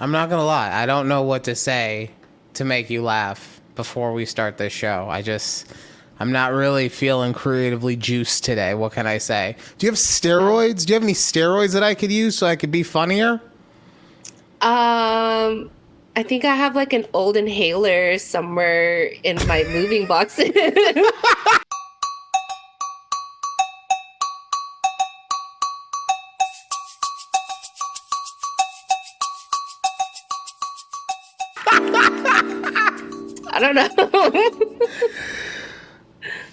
I'm not going to lie. I don't know what to say to make you laugh before we start this show. I'm not really feeling creatively juiced today. What can I say? Do you have steroids? Do you have any steroids that I could use so I could be funnier? I think I have like an old inhaler somewhere in my moving boxes. I don't know.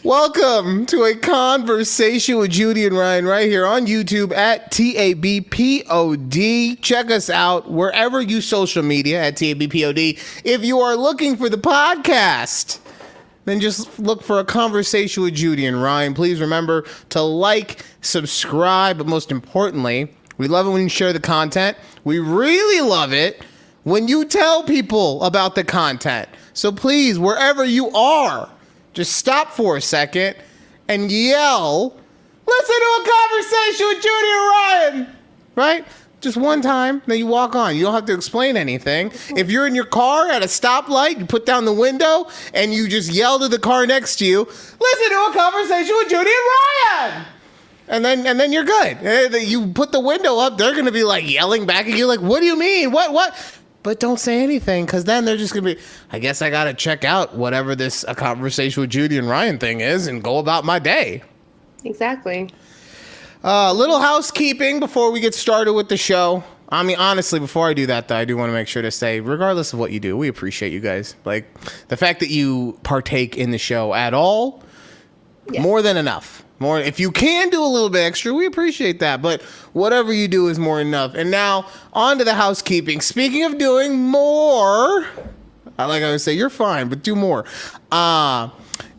Welcome to a conversation with Judy and Ryan right here on YouTube at takeabreathpod. Check us out wherever you social media at takeabreathpod. If you are looking for the podcast, then just look for a conversation with Judy and Ryan. Please remember to like, subscribe, but most importantly, we love it when you share the content. We really love it when you tell people about the content. So please, wherever you are, just stop for a second and yell, "Listen to a conversation with Judy and Ryan," right? Just one time, then you walk on. You don't have to explain anything. If you're in your car at a stoplight, you put down the window and you just yell to the car next to you, "Listen to a conversation with Judy and Ryan." And then you're good. You put the window up, they're going to be like yelling back at you like, "What do you mean? What?" But don't say anything, because then they're just going to be, I guess I got to check out whatever this A Conversation with Judy and Ryan thing is and go about my day. Exactly. Little housekeeping before we get started with the show. I mean, honestly, before I do that, though, I do want to make sure to say, regardless of what you do, we appreciate you guys. Like, the fact that you partake in the show at all, more than enough. More, if you can do a little bit extra, we appreciate that. But whatever you do is more than enough. And now, on to the housekeeping. Speaking of doing more, like I would say, you're fine, but do more.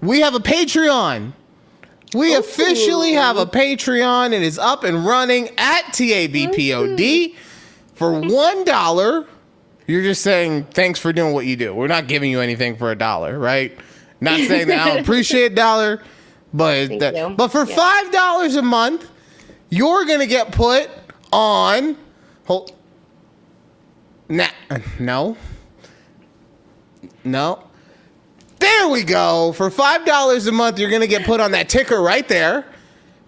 We have a Patreon. We officially have a Patreon. It is up and running at TABPOD. For $1, you're just saying, thanks for doing what you do. We're not giving you anything for $1, right? Not saying that I don't appreciate $1. But for $5 a month, you're gonna get put on. No. There we go. For $5 a month, you're gonna get put on that ticker right there,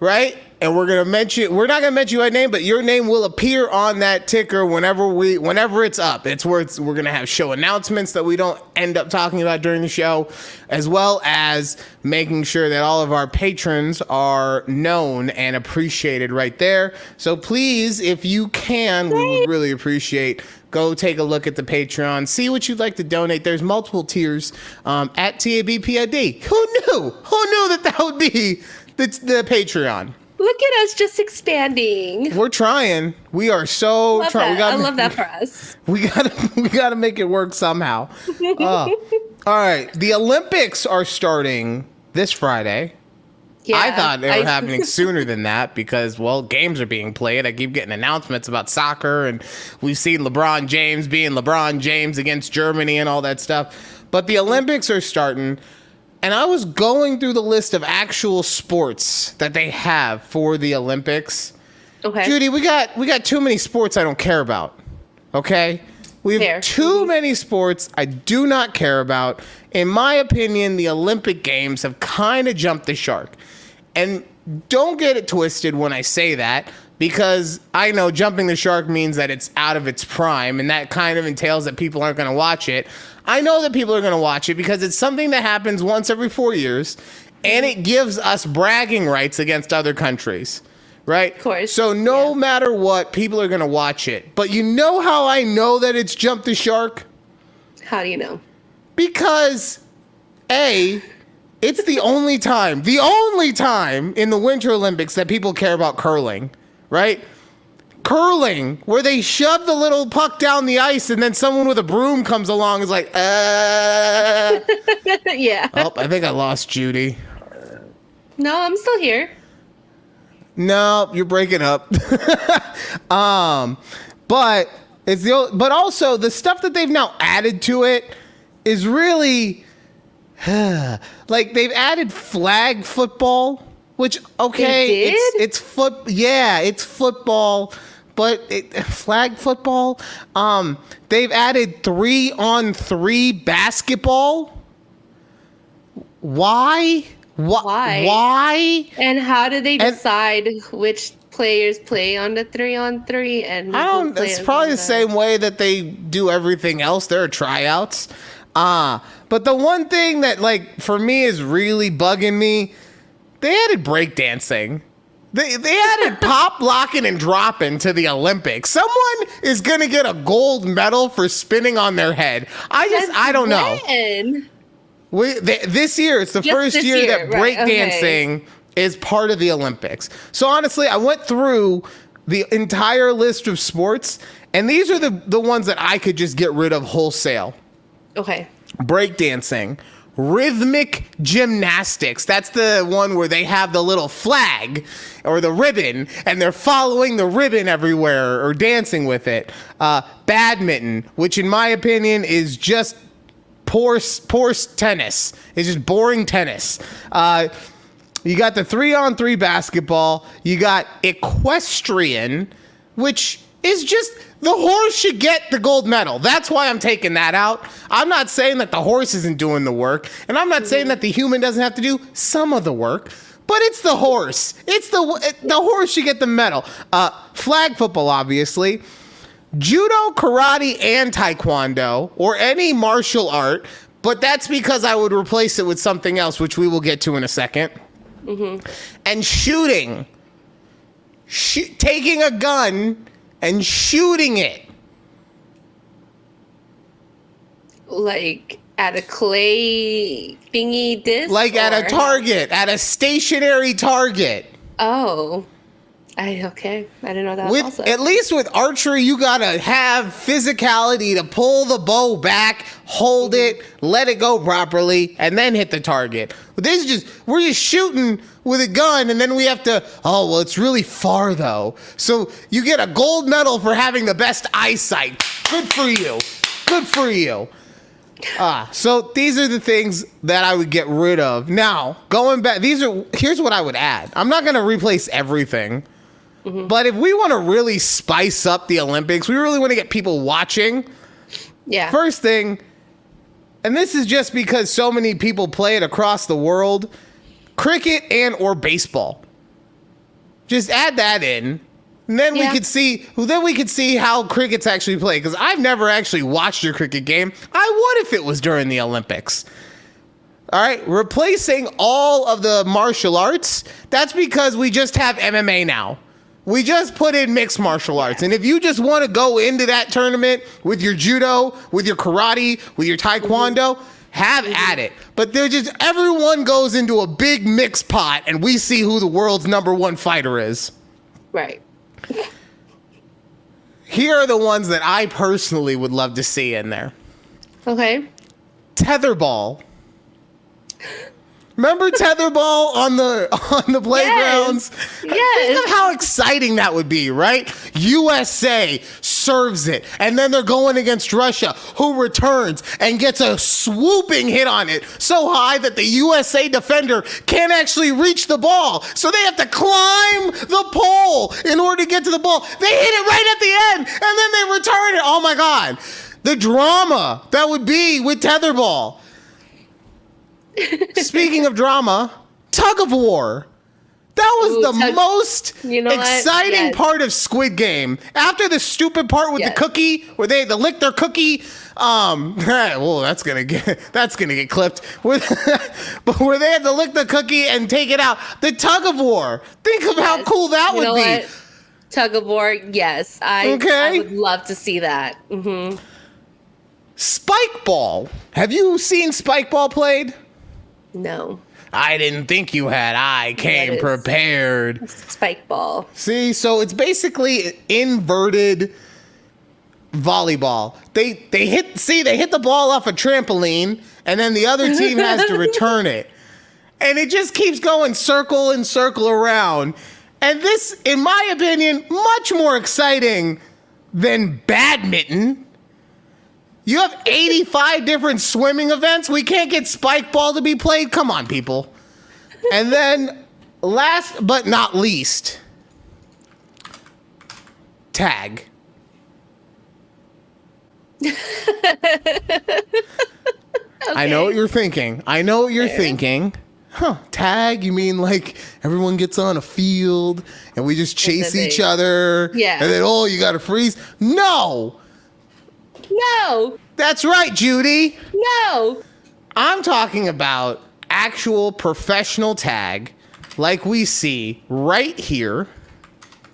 right? And we're not gonna mention your name, but your name will appear on that ticker whenever it's up. We're gonna have show announcements that we don't end up talking about during the show, as well as making sure that all of our patrons are known and appreciated right there. So please, if you can, we would really appreciate. Go take a look at the Patreon. See what you'd like to donate. There's multiple tiers at TABPOD. Who knew? Who knew that would be the Patreon? Look at us just expanding. We're trying. We are so trying. I love that for us. We gotta make it work somehow. All right. The Olympics are starting this Friday. Yeah, I thought they were happening sooner than that because, well, games are being played. I keep getting announcements about soccer, and we've seen LeBron James being LeBron James against Germany and all that stuff. But the Olympics are starting. And I was going through the list of actual sports that they have for the Olympics. Okay. Judy, we got too many sports I don't care about. Okay? We have too many sports I do not care about. In my opinion, the Olympic Games have kind of jumped the shark. And don't get it twisted when I say that, because I know jumping the shark means that it's out of its prime, and that kind of entails that people aren't going to watch it. I know that people are going to watch it because it's something that happens once every 4 years, and it gives us bragging rights against other countries, right? Of course. So no matter what, people are going to watch it. But you know how I know that it's jumped the shark? How do you know? Because, it's the only time in the Winter Olympics that people care about curling, right? Curling, where they shove the little puck down the ice and then someone with a broom comes along and is like, Yeah. Oh, I think I lost Judy. No, I'm still here. No, you're breaking up. But also the stuff that they've now added to it is really like they've added flag football, which it's football, but flag football. They've added 3-on-3 basketball. Why? Why? And how do they decide which players play on the 3-on-3 and I don't. It's probably the same way that they do everything else. There are tryouts. But the one thing that, like, for me is really bugging me, they added breakdancing. They added pop, locking, and dropping to the Olympics. Someone is gonna get a gold medal for spinning on their head. I don't know. This year, it's the first year that breakdancing is part of the Olympics. So honestly, I went through the entire list of sports, and these are the ones that I could just get rid of wholesale. Okay. Breakdancing, rhythmic gymnastics. That's the one where they have the little flag or the ribbon, and they're following the ribbon everywhere or dancing with it. Badminton, which in my opinion is just poor tennis. It's just boring tennis. You got the 3-on-3 basketball. You got equestrian, which is just the horse should get the gold medal. That's why I'm taking that out. I'm not saying that the horse isn't doing the work, and I'm not saying that the human doesn't have to do some of the work, but it's the horse. The horse should get the medal. Flag football, obviously. Judo, karate, and taekwondo, or any martial art, but that's because I would replace it with something else, which we will get to in a second. Mm-hmm. And shooting. Taking a gun and shooting it. Like at a clay thingy disc? Like at a target, at a stationary target. Oh. Okay. I didn't know that was also. At least with archery, you gotta have physicality to pull the bow back, hold it, let it go properly, and then hit the target. But we're just shooting with a gun, and then we have to, it's really far though. So you get a gold medal for having the best eyesight. Good for you. Good for you. So these are the things that I would get rid of. Now, going back, here's what I would add. I'm not gonna replace everything. Mm-hmm. But if we want to really spice up the Olympics, we really want to get people watching. Yeah. First thing, and this is just because so many people play it across the world, cricket and or baseball. Just add that in. And then we could see how cricket's actually played. Because I've never actually watched a cricket game. I would if it was during the Olympics. All right, replacing all of the martial arts. That's because we just have MMA now. We just put in mixed martial arts. And if you just want to go into that tournament with your judo, with your karate, with your taekwondo, have at it. But everyone goes into a big mixed pot and we see who the world's #1 fighter is. Right. Here are the ones that I personally would love to see in there. Okay. Tetherball. Remember tetherball on the playgrounds? Yes. Think of how exciting that would be, right? USA serves it, and then they're going against Russia, who returns and gets a swooping hit on it so high that the USA defender can't actually reach the ball. So they have to climb the pole in order to get to the ball. They hit it right at the end, and then they return it. Oh my God. The drama that would be with tetherball. Speaking of drama, tug of war. That was the most exciting part of Squid Game. After the stupid part with the cookie, where they had to lick their cookie. Well, that's gonna get clipped. But where they had to lick the cookie and take it out. The tug of war. Think of how cool that would be. What? Tug of war. Yes, I would love to see that. Mm-hmm. Spike ball. Have you seen spike ball played? No. I didn't think you had. I came prepared. Spike ball. See, so it's basically inverted volleyball. They hit the ball off a trampoline, and then the other team has to return it. And it just keeps going circle and circle around. And this, in my opinion, much more exciting than badminton. You have 85 different swimming events. We can't get spike ball to be played. Come on, people. And then last but not least, tag. I know what you're thinking. Huh, tag? You mean like everyone gets on a field and we just chase each other? Yeah. And then, you got to freeze? No! That's right, Judy. No! I'm talking about actual professional tag like we see right here.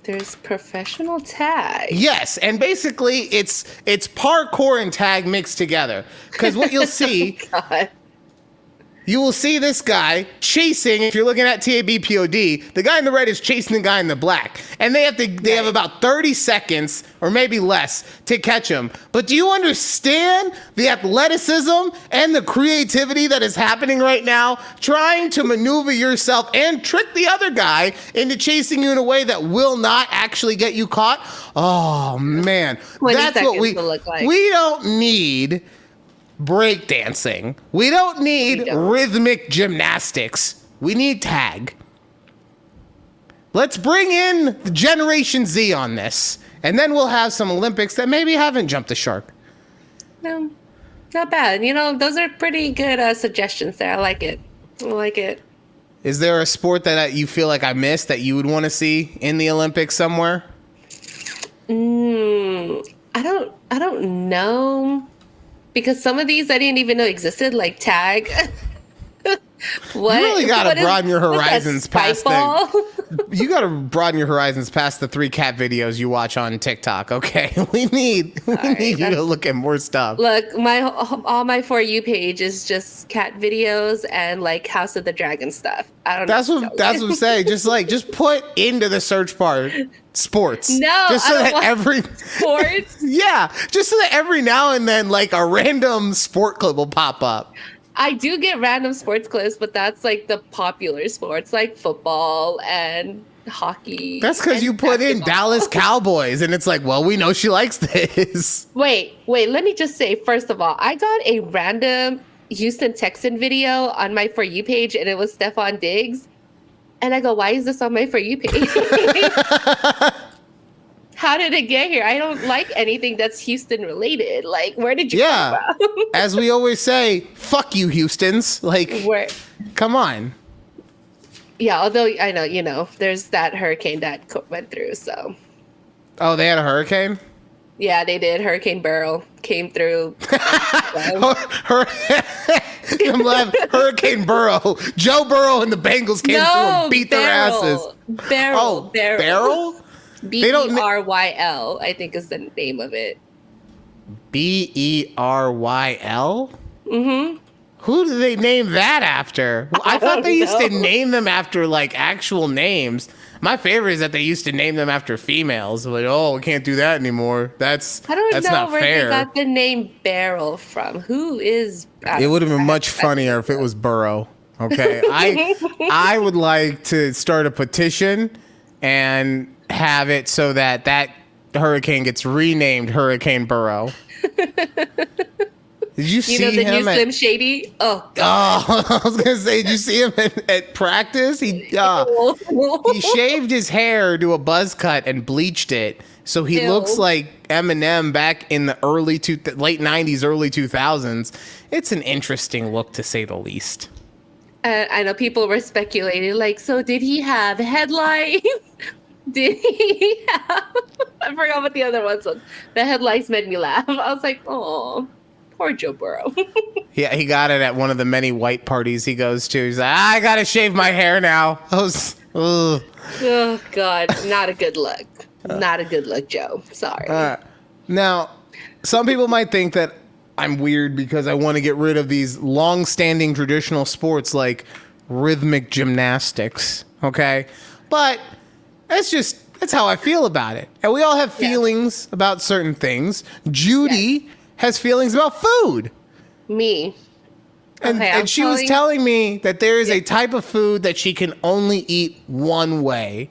There's professional tag. Yes, and basically it's parkour and tag mixed together. Because what you'll see... God. You will see this guy chasing, if you're looking at takeabreathpod, the guy in the red is chasing the guy in the black. And they have about 30 seconds, or maybe less, to catch him. But do you understand the athleticism and the creativity that is happening right now? Trying to maneuver yourself and trick the other guy into chasing you in a way that will not actually get you caught? Oh, man. That's what we look like. We don't need breakdancing. We don't need rhythmic gymnastics. We need tag. Let's bring in the Generation Z on this, and then we'll have some Olympics that maybe haven't jumped the shark. No, not bad. Those are pretty good suggestions there. I like it. Is there a sport that you feel like I missed that you would want to see in the Olympics somewhere? I don't know. Because some of these I didn't even know existed, like tag. What? You really got to broaden your horizons past you got to broaden your horizons past the 3 cat videos you watch on TikTok. Okay, we need you to look at more stuff. Look, all my For You page is just cat videos and like House of the Dragon stuff. I don't know. That's what I'm saying. Just put into the search bar sports. No, just so I don't that want sports. Yeah, just so that every now and then like a random sport clip will pop up. I do get random sports clips, but that's like the popular sports, like football and hockey. That's because you put in Dallas Cowboys, and it's like, well, we know she likes this. Wait. Let me just say, first of all, I got a random Houston Texan video on my For You page, and it was Stephon Diggs. And I go, why is this on my For You page? How did it get here? I don't like anything that's Houston related. Like, where did you come from? As we always say, fuck you, Houstons. Like, come on. Yeah, although I know, there's that hurricane that went through, so. Oh, they had a hurricane? Yeah, they did. Hurricane Beryl came through. Hurricane Burrow. Joe Burrow and the Bengals came through and beat their asses. Beryl. Beryl? Beryl, I think is the name of it. Beryl? Mm-hmm. Who do they name that after? I thought they used to name them after like actual names. My favorite is that they used to name them after females. Like, we can't do that anymore. That's not fair. I don't know where they got the name Beryl from. Who is? It would have been much funnier if it was Burrow. Okay, I would like to start a petition and have it so that hurricane gets renamed Hurricane Burrow. Did you see the him new Slim Shady? Oh, God. I was gonna say, did you see him at practice? He shaved his hair to a buzz cut and bleached it, so he looks like Eminem back in the late '90s, early 2000s. It's an interesting look, to say the least. I know people were speculating, like, so did he have headlights? Did he have... I forgot what the other ones was. The headlights made me laugh. I was like, oh, poor Joe Burrow. Yeah, he got it at one of the many white parties he goes to. He's like, I gotta shave my hair now. Oh, God. Not a good look. Not a good look, Joe. Sorry. Now, some people might think that I'm weird because I want to get rid of these long-standing traditional sports like rhythmic gymnastics, okay? But that's how I feel about it. And we all have feelings about certain things. Judy has feelings about food. Me. And she was telling me that there is a type of food that she can only eat one way.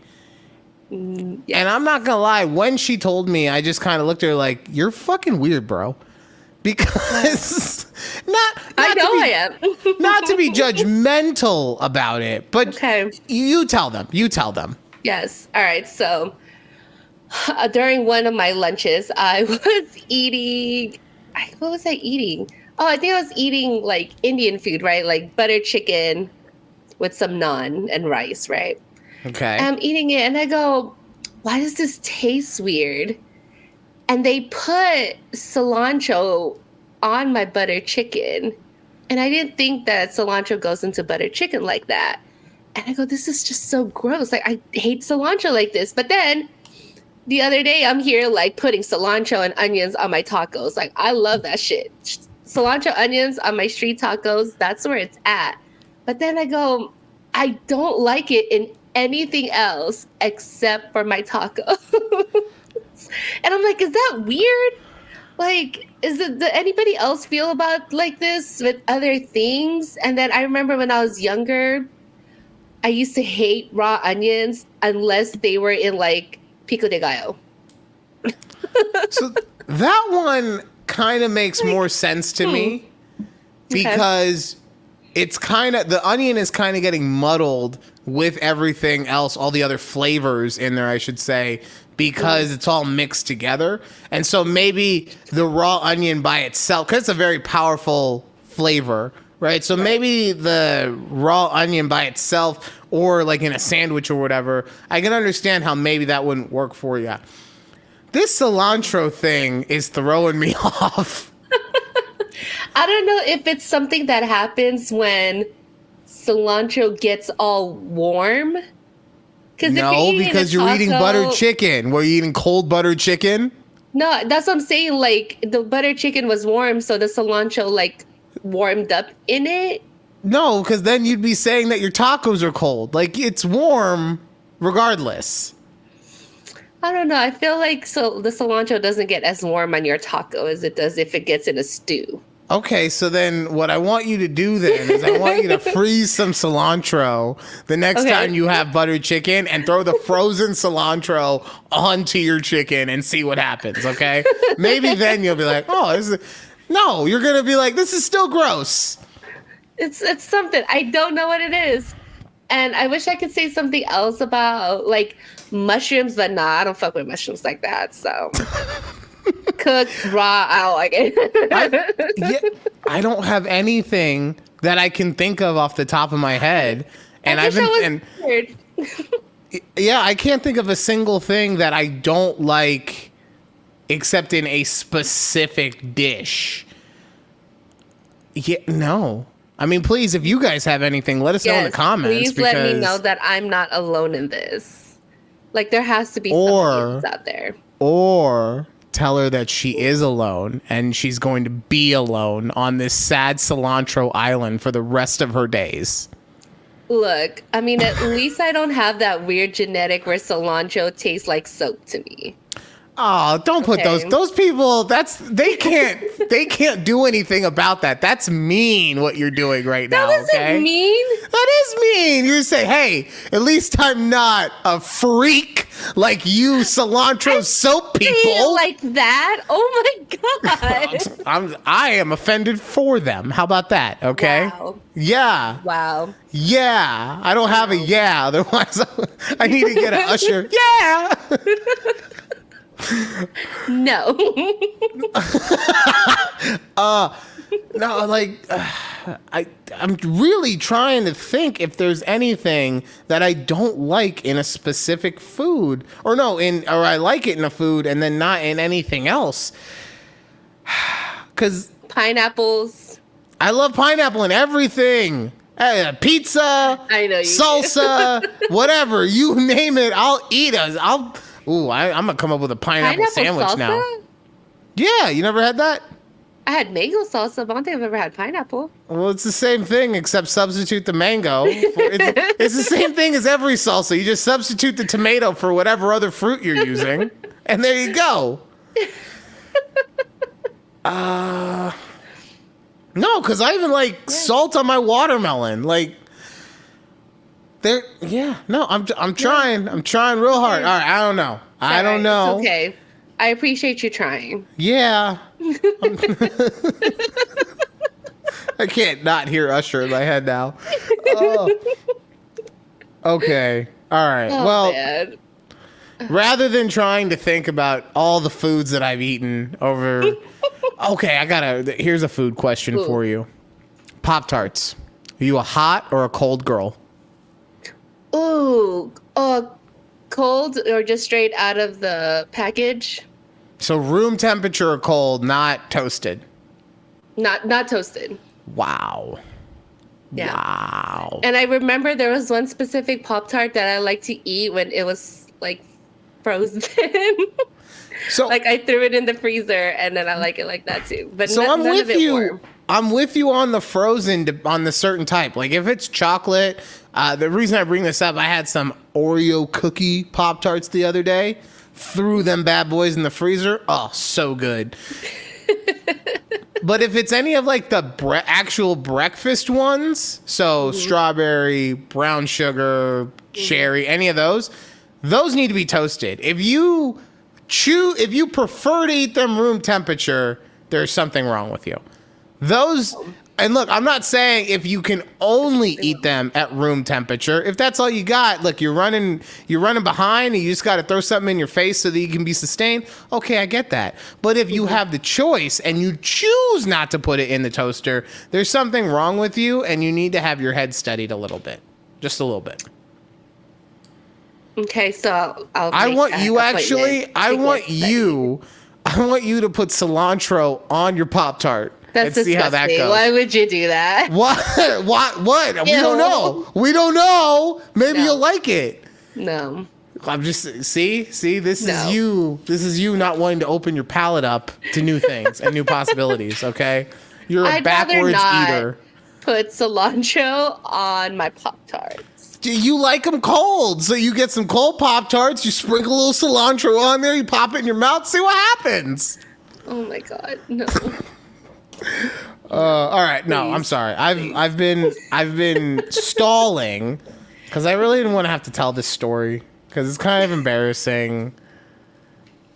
Yes. And I'm not going to lie, when she told me, I just kind of looked at her like, you're fucking weird, bro. Because I am. Not to be judgmental about it, but you tell them. Yes. All right. So During one of my lunches, I was eating. What was I eating? Oh, I think I was eating like Indian food, right? Like butter chicken with some naan and rice, right? Okay. And I'm eating it and I go, why does this taste weird? And they put cilantro on my butter chicken. And I didn't think that cilantro goes into butter chicken like that. And I go, this is just so gross. Like, I hate cilantro like this. But then the other day, I'm here like putting cilantro and onions on my tacos. Like, I love that shit. Cilantro onions on my street tacos, that's where it's at. But then I go, I don't like it in anything else except for my tacos. And I'm like, is that weird? Like, does anybody else feel about like this with other things? And then I remember when I was younger, I used to hate raw onions unless they were in like pico de gallo. So that one kind of makes more sense to me because it's kind of, the onion is kind of getting muddled with everything else, all the other flavors in there, I should say, because it's all mixed together. And so maybe the raw onion by itself, because it's a very powerful flavor, right? So maybe the raw onion by itself, or like in a sandwich or whatever, I can understand how maybe that wouldn't work for you. This cilantro thing is throwing me off. I don't know if it's something that happens when cilantro gets all warm. No, because you're eating buttered chicken. Were you eating cold buttered chicken? No, that's what I'm saying. Like, the buttered chicken was warm, so the cilantro, like, warmed up in it. No, because then you'd be saying that your tacos are cold. Like, it's warm regardless. I don't know. I feel like the cilantro doesn't get as warm on your taco as it does if it gets in a stew. Okay, so then what I want you to do then is I want you to freeze some cilantro the next time you have buttered chicken and throw the frozen cilantro onto your chicken and see what happens, okay? Maybe then you'll be like, no, you're going to be like, this is still gross. It's something. I don't know what it is. And I wish I could say something else about, like, mushrooms, but nah, I don't fuck with mushrooms like that, so... Cooked, raw, I don't like it. I don't have anything that I can think of off the top of my head. And I can't think of a single thing that I don't like except in a specific dish. Yeah, no. I mean, please, if you guys have anything, let us know in the comments. Please let me know that I'm not alone in this. Like, there has to be somebody else out there. Or tell her that she is alone and she's going to be alone on this sad cilantro island for the rest of her days. Look, I mean, at least I don't have that weird genetic where cilantro tastes like soap to me. Oh, don't put those people, they can't do anything about that. That's mean what you're doing right now. That wasn't mean. That is mean. You say, hey, at least I'm not a freak like you cilantro soap people. Like that? Oh my God. I am offended for them. How about that? Okay. Wow. Yeah. Wow. Yeah. I don't have a yeah. Otherwise, I need to get an usher. Yeah. No. No, like I'm really trying to think if there's anything that I don't like in a specific food, or I like it in a food and then not in anything else. Cuz pineapples. I love pineapple in everything. Pizza, I know you salsa, whatever, you name it, I'll eat it. I'm gonna come up with a pineapple sandwich salsa? Now. Yeah, you never had that? I had mango salsa, but I don't think I've ever had pineapple. Well, it's the same thing, except substitute the mango. It's the same thing as every salsa. You just substitute the tomato for whatever other fruit you're using, and there you go. No, because I even like salt on my watermelon. Like, I'm trying. I'm trying real hard. All right, I don't know. I don't know. It's okay. I appreciate you trying. Yeah. I can't not hear Usher in my head now. Oh. Okay. All right. Oh, well, man. rather than trying to think about all the foods that I've eaten over. Okay, here's a food question for you. Pop-Tarts. Are you a hot or a cold girl? Ooh, cold or just straight out of the package? So room temperature or cold, not toasted. Not toasted. Wow. Yeah. Wow. And I remember there was one specific Pop-Tart that I liked to eat when it was like frozen. So like I threw it in the freezer and then I like it like that too. But so I'm none with of it you. warm. I'm with you on the frozen, on the certain type. Like if it's chocolate, the reason I bring this up, I had some Oreo cookie Pop-Tarts the other day. Threw them bad boys in the freezer. Oh, so good. But if it's any of like the actual breakfast ones, so strawberry, brown sugar, cherry, any of those need to be toasted. If you prefer to eat them room temperature, there's something wrong with you. Those, and look, I'm not saying if you can only eat them at room temperature. If that's all you got, look, you're running behind and you just got to throw something in your face so that you can be sustained. Okay, I get that. But if you have the choice and you choose not to put it in the toaster, there's something wrong with you and you need to have your head studied a little bit. Just a little bit. Okay, so I want you to put cilantro on your Pop-Tart. That's and see how that goes. Why would you do that? What? We don't know. We don't know. Maybe you'll like it. No. I'm just see. This is you. This is you not wanting to open your palate up to new things and new possibilities. Okay, you're a backwards eater. Put cilantro on my Pop-Tarts. Do you like them cold? So you get some cold Pop-Tarts. You sprinkle a little cilantro on there. You pop it in your mouth. See what happens. Oh my God, no. All right. No, I'm sorry. I've been stalling because I really didn't want to have to tell this story because it's kind of embarrassing,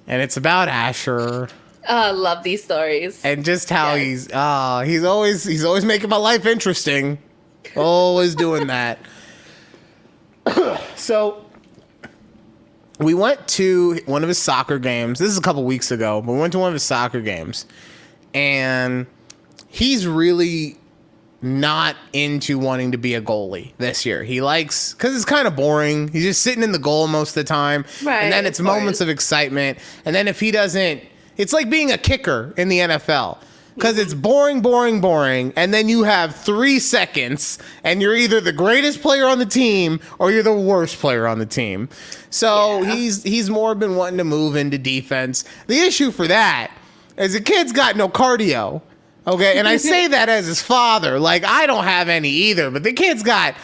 and it's about Asher. I love these stories. And just how he's always making my life interesting. Always doing that. So we went to one of his soccer games. This is a couple weeks ago, but we went to one of his soccer games. And he's really not into wanting to be a goalie this year. He likes, because it's kind of boring. He's just sitting in the goal most of the time. Right, and then it's moments of excitement. And then if he doesn't, it's like being a kicker in the NFL. Because it's boring. And then you have 3 seconds and you're either the greatest player on the team or you're the worst player on the team. So he's more been wanting to move into defense. The issue for that is the kid's got no cardio. Okay, and I say that as his father. Like, I don't have any either, but the kid's got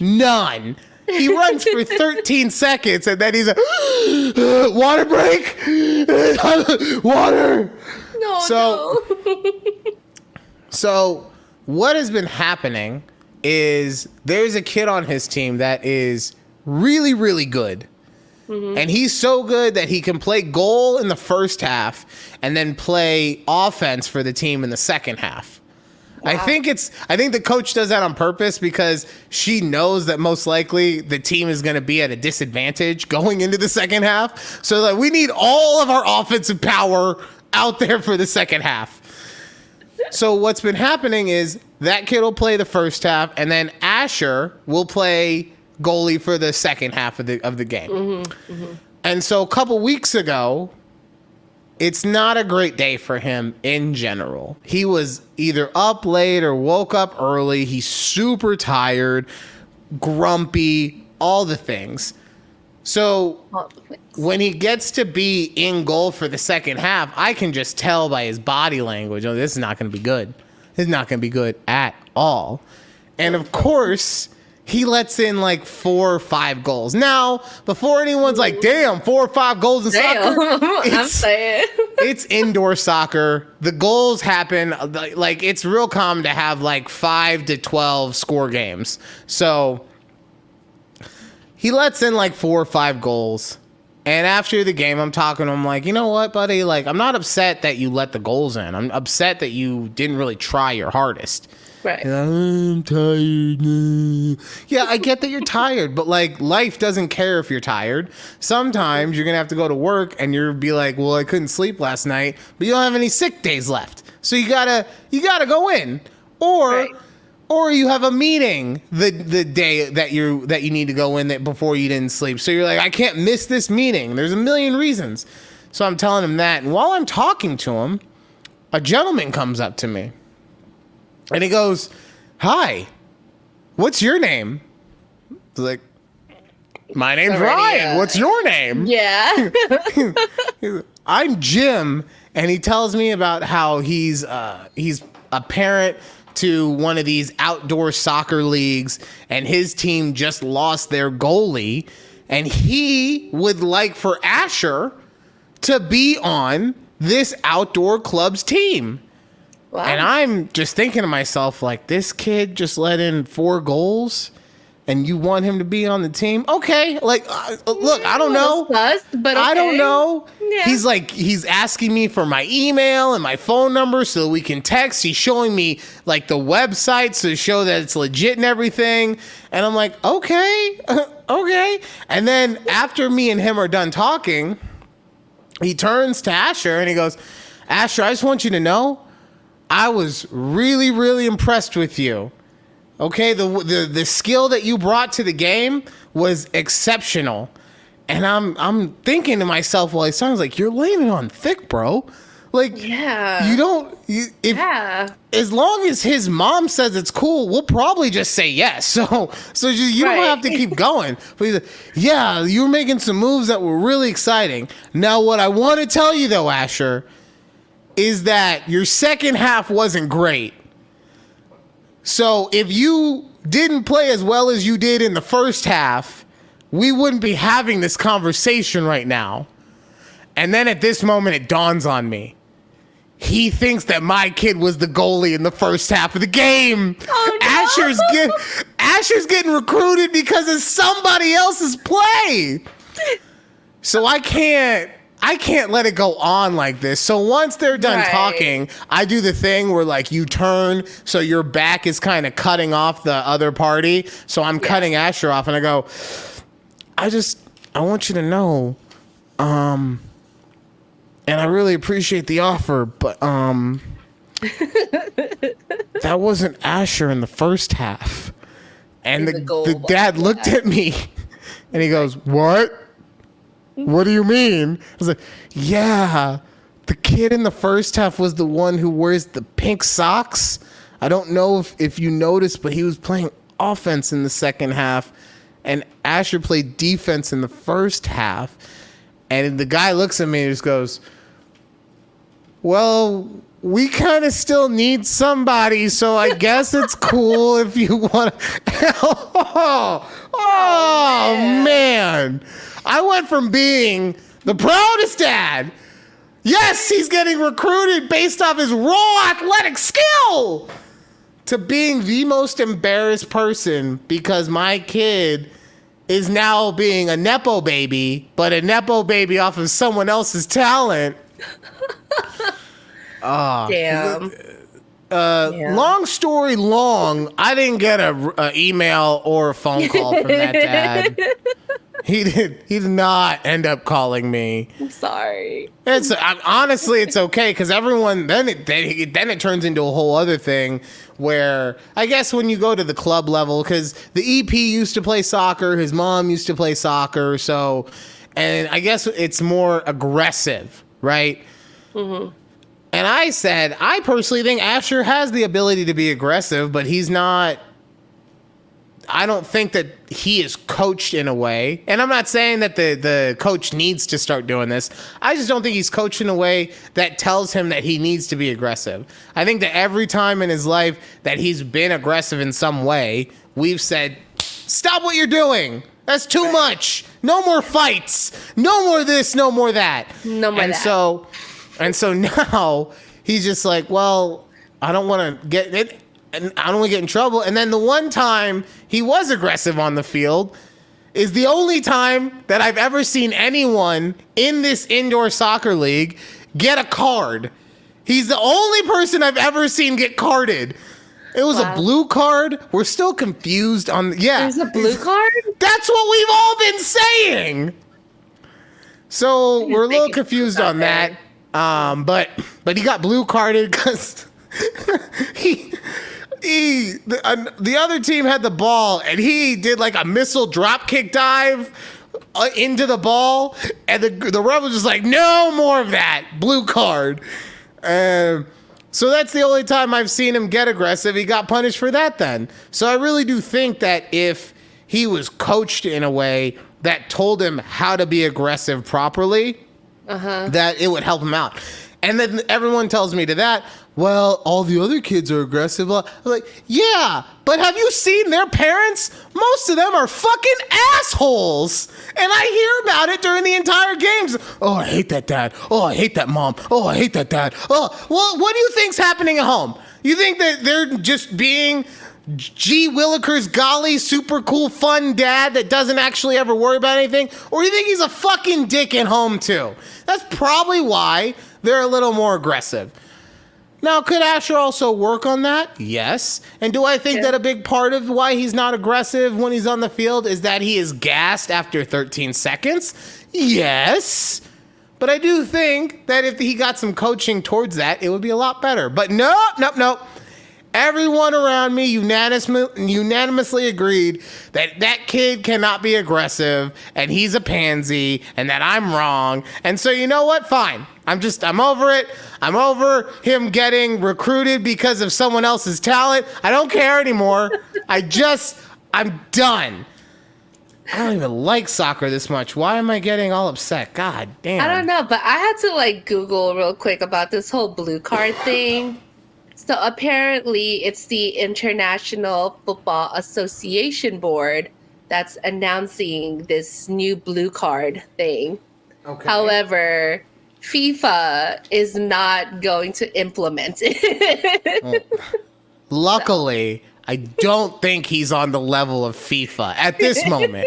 none. He runs for 13 seconds, and then he's like, water break? Water! No. So what has been happening is there's a kid on his team that is really, really good. Mm-hmm. And he's so good that he can play goal in the first half and then play offense for the team in the second half. Wow. I think the coach does that on purpose because she knows that most likely the team is going to be at a disadvantage going into the second half. So that we need all of our offensive power out there for the second half. So what's been happening is that kid will play the first half and then Asher will play goalie for the second half of the game. Mm-hmm, mm-hmm. And so a couple weeks ago, it's not a great day for him in general. He was either up late or woke up early. He's super tired, grumpy, all the things. So when he gets to be in goal for the second half, I can just tell by his body language, oh, this is not going to be good. This is not going to be good at all. And of course, he lets in like 4 or 5 goals. Now, before anyone's like, damn, 4 or 5 goals in soccer. I'm saying. It's indoor soccer. The goals happen. Like, it's real common to have like 5 to 12 score games. So he lets in like 4 or 5 goals. And after the game, I'm talking to him like, you know what, buddy? Like, I'm not upset that you let the goals in. I'm upset that you didn't really try your hardest. Right. I'm tired. Yeah, I get that you're tired, but like life doesn't care if you're tired. Sometimes you're gonna have to go to work and you'll be like, well, I couldn't sleep last night, but you don't have any sick days left. So you gotta go in. Or you have a meeting the day that you need to go in before you didn't sleep. So you're like, I can't miss this meeting. There's a million reasons. So I'm telling him that. And while I'm talking to him, a gentleman comes up to me. And he goes, hi, what's your name? I was like, my name's Ryan. What's your name? Yeah. I'm Jim. And he tells me about how he's a parent to one of these outdoor soccer leagues, and his team just lost their goalie, and he would like for Asher to be on this outdoor club's team. Wow. And I'm just thinking to myself, like, this kid just let in 4 goals and you want him to be on the team? Okay. Like, look, I don't know. But okay. I don't know. Yeah. He's asking me for my email and my phone number so that we can text. He's showing me like the website to show that it's legit and everything. And I'm like, okay, okay. And then after me and him are done talking, he turns to Asher and he goes, Asher, I just want you to know, I was really, really impressed with you. Okay, the skill that you brought to the game was exceptional. And I'm thinking to myself, well, it sounds like you're laying it on thick, bro. Like, yeah, as long as his mom says it's cool, we'll probably just say yes. So you don't have to keep going. But he's like, yeah, you were making some moves that were really exciting. Now, what I want to tell you though, Asher, is that your second half wasn't great. So if you didn't play as well as you did in the first half, we wouldn't be having this conversation right now. And then at this moment, it dawns on me. He thinks that my kid was the goalie in the first half of the game. Oh, no. Asher's getting recruited because of somebody else's play. So I can't let it go on like this. So once they're done talking, I do the thing where like you turn so your back is kind of cutting off the other party. So I'm cutting Asher off and I go, I want you to know, and I really appreciate the offer, but that wasn't Asher in the first half. And the dad looked at me and he goes, what? What do you mean? I was like, yeah, the kid in the first half was the one who wears the pink socks. I don't know if you noticed, but he was playing offense in the second half, and Asher played defense in the first half. And the guy looks at me and just goes, well, we kind of still need somebody, so I guess it's cool if you want to. Oh, man. I went from being the proudest dad. Yes, he's getting recruited based off his raw athletic skill, to being the most embarrassed person because my kid is now being a Nepo baby, but a Nepo baby off of someone else's talent. Damn. Long story long, I didn't get a email or a phone call from that dad. He did not end up calling me. I'm sorry. Honestly, it's okay because everyone then it turns into a whole other thing where I guess when you go to the club level, because the EP used to play soccer, his mom used to play soccer, so, and I guess it's more aggressive, right? Mm-hmm. And I said, I personally think Asher has the ability to be aggressive, but he's not. I don't think that he is coached in a way. And I'm not saying that the coach needs to start doing this. I just don't think he's coached in a way that tells him that he needs to be aggressive. I think that every time in his life that he's been aggressive in some way, we've said, stop what you're doing. That's too much. No more fights. No more this, no more that. No more that. And so now he's just like, well, I don't want to get it. And I don't want to get in trouble. And then the one time he was aggressive on the field is the only time that I've ever seen anyone in this indoor soccer league, get a card. He's the only person I've ever seen get carded. It was a blue card. We're still confused on. Yeah, there's a blue card. That's what we've all been saying. So we're a little confused on that. But he got blue carded because the other team had the ball and he did like a missile drop kick dive into the ball, and the ref was just like, no more of that, blue card. So that's the only time I've seen him get aggressive. He got punished for that then. So I really do think that if he was coached in a way that told him how to be aggressive properly, that it would help him out. And then everyone tells me to that, well, all the other kids are aggressive. I'm like, yeah, but have you seen their parents? Most of them are fucking assholes. And I hear about it during the entire games. Oh, I hate that dad. Oh, I hate that mom. Oh, I hate that dad. Oh, well, what do you think's happening at home? You think that they're just being G. Willikers golly super cool fun dad that doesn't actually ever worry about anything? Or you think he's a fucking dick at home too? That's probably why they're a little more aggressive. Now, could Asher also work on that? Yes. And do I think that a big part of why he's not aggressive when he's on the field is that he is gassed after 13 seconds? Yes. But I do think that if he got some coaching towards that, it would be a lot better. But nope. Everyone around me unanimously agreed that that kid cannot be aggressive and he's a pansy and that I'm wrong. And so you know what? Fine. I'm over it. I'm over him getting recruited because of someone else's talent. I don't care anymore. I'm done. I don't even like soccer this much. Why am I getting all upset? God damn. I don't know, but I had to Google real quick about this whole blue card thing. So apparently it's the International Football Association Board that's announcing this new blue card thing. Okay. However, FIFA is not going to implement it. Luckily, I don't think he's on the level of FIFA at this moment.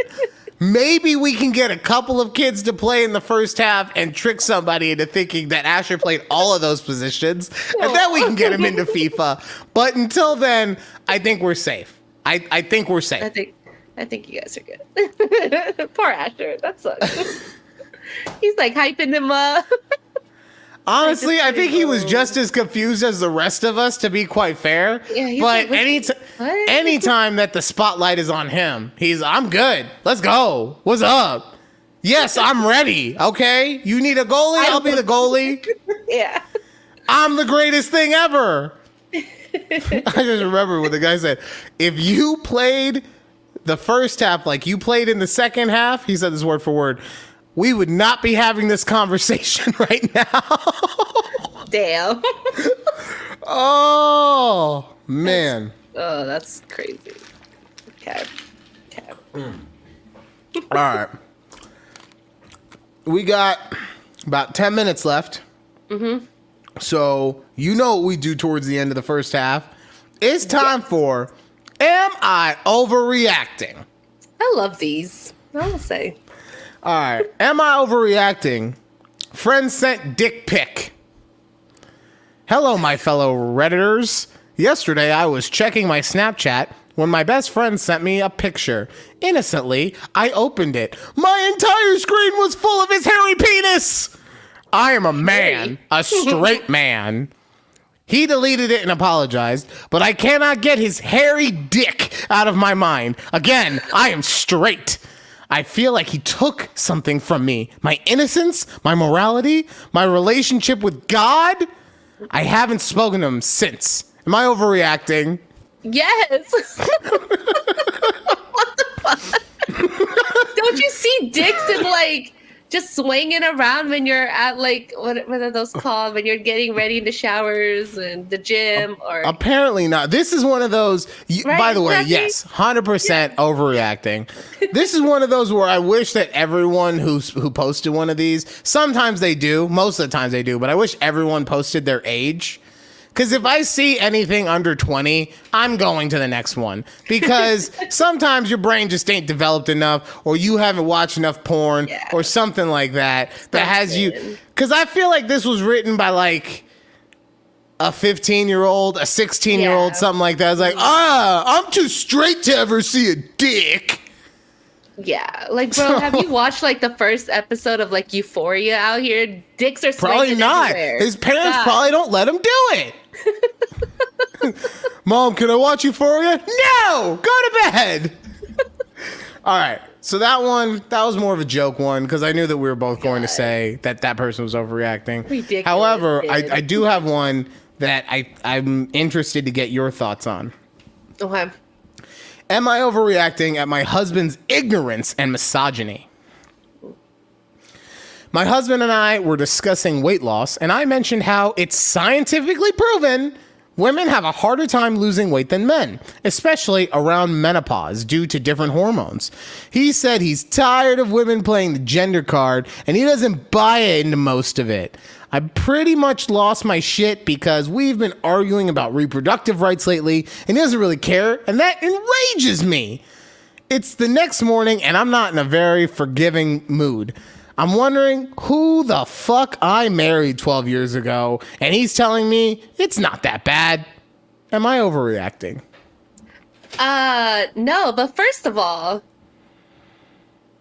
Maybe we can get a couple of kids to play in the first half and trick somebody into thinking that Asher played all of those positions, and then we can get him into FIFA. But until then, I think we're safe. I think we're safe. I think you guys are good. Poor Asher. That sucks. He's hyping him up. Honestly, I think he was just as confused as the rest of us, to be quite fair. Yeah, but anytime that the spotlight is on him, I'm good. Let's go. What's up? Yes, I'm ready. Okay? You need a goalie? I'll be the goalie. Yeah. I'm the greatest thing ever. I just remember what the guy said. If you played the first half like you played in the second half, he said this word for word, we would not be having this conversation right now. Damn. Oh, man. That's crazy. Okay. All right. We got about 10 minutes left. Mm-hmm. So you know what we do towards the end of the first half. It's time for Am I Overreacting? I love these. I will say. All right. Am I overreacting? Friend sent dick pic. Hello, my fellow Redditors. Yesterday, I was checking my Snapchat when my best friend sent me a picture. Innocently, I opened it. My entire screen was full of his hairy penis. I am a man, a straight man. He deleted it and apologized, but I cannot get his hairy dick out of my mind. Again, I am straight. I feel like he took something from me. My innocence, my morality, my relationship with God. I haven't spoken to him since. Am I overreacting? Yes. What the fuck? Don't you see dicks in just swinging around when you're at what are those called? When you're getting ready in the showers and the gym or apparently not. This is one of those. Right? By the way, yes, 100% overreacting. This is one of those where I wish that everyone who posted one of these. Sometimes they do. Most of the times they do. But I wish everyone posted their age. Because if I see anything under 20, I'm going to the next one. Because sometimes your brain just ain't developed enough, or you haven't watched enough porn, or something like that has you. Because I feel like this was written by a 15-year-old, a 16-year-old, something like that. It's like, I'm too straight to ever see a dick. Yeah, like, bro, have you watched like the first episode of like Euphoria out here? Dicks are probably not. Everywhere. His parents probably don't let him do it. Mom, can I watch Euphoria? No, go to bed. All right. So that was more of a joke one because I knew that we were both going to say that person was overreacting. Ridiculous. However, I do have one that I'm interested to get your thoughts on. Okay. Am I overreacting at my husband's ignorance and misogyny? My husband and I were discussing weight loss, and I mentioned how it's scientifically proven women have a harder time losing weight than men, especially around menopause due to different hormones. He said he's tired of women playing the gender card, and he doesn't buy into most of it. I pretty much lost my shit because we've been arguing about reproductive rights lately, and he doesn't really care, and that enrages me. It's the next morning, and I'm not in a very forgiving mood. I'm wondering who the fuck I married 12 years ago, and he's telling me it's not that bad. Am I overreacting? No, but first of all,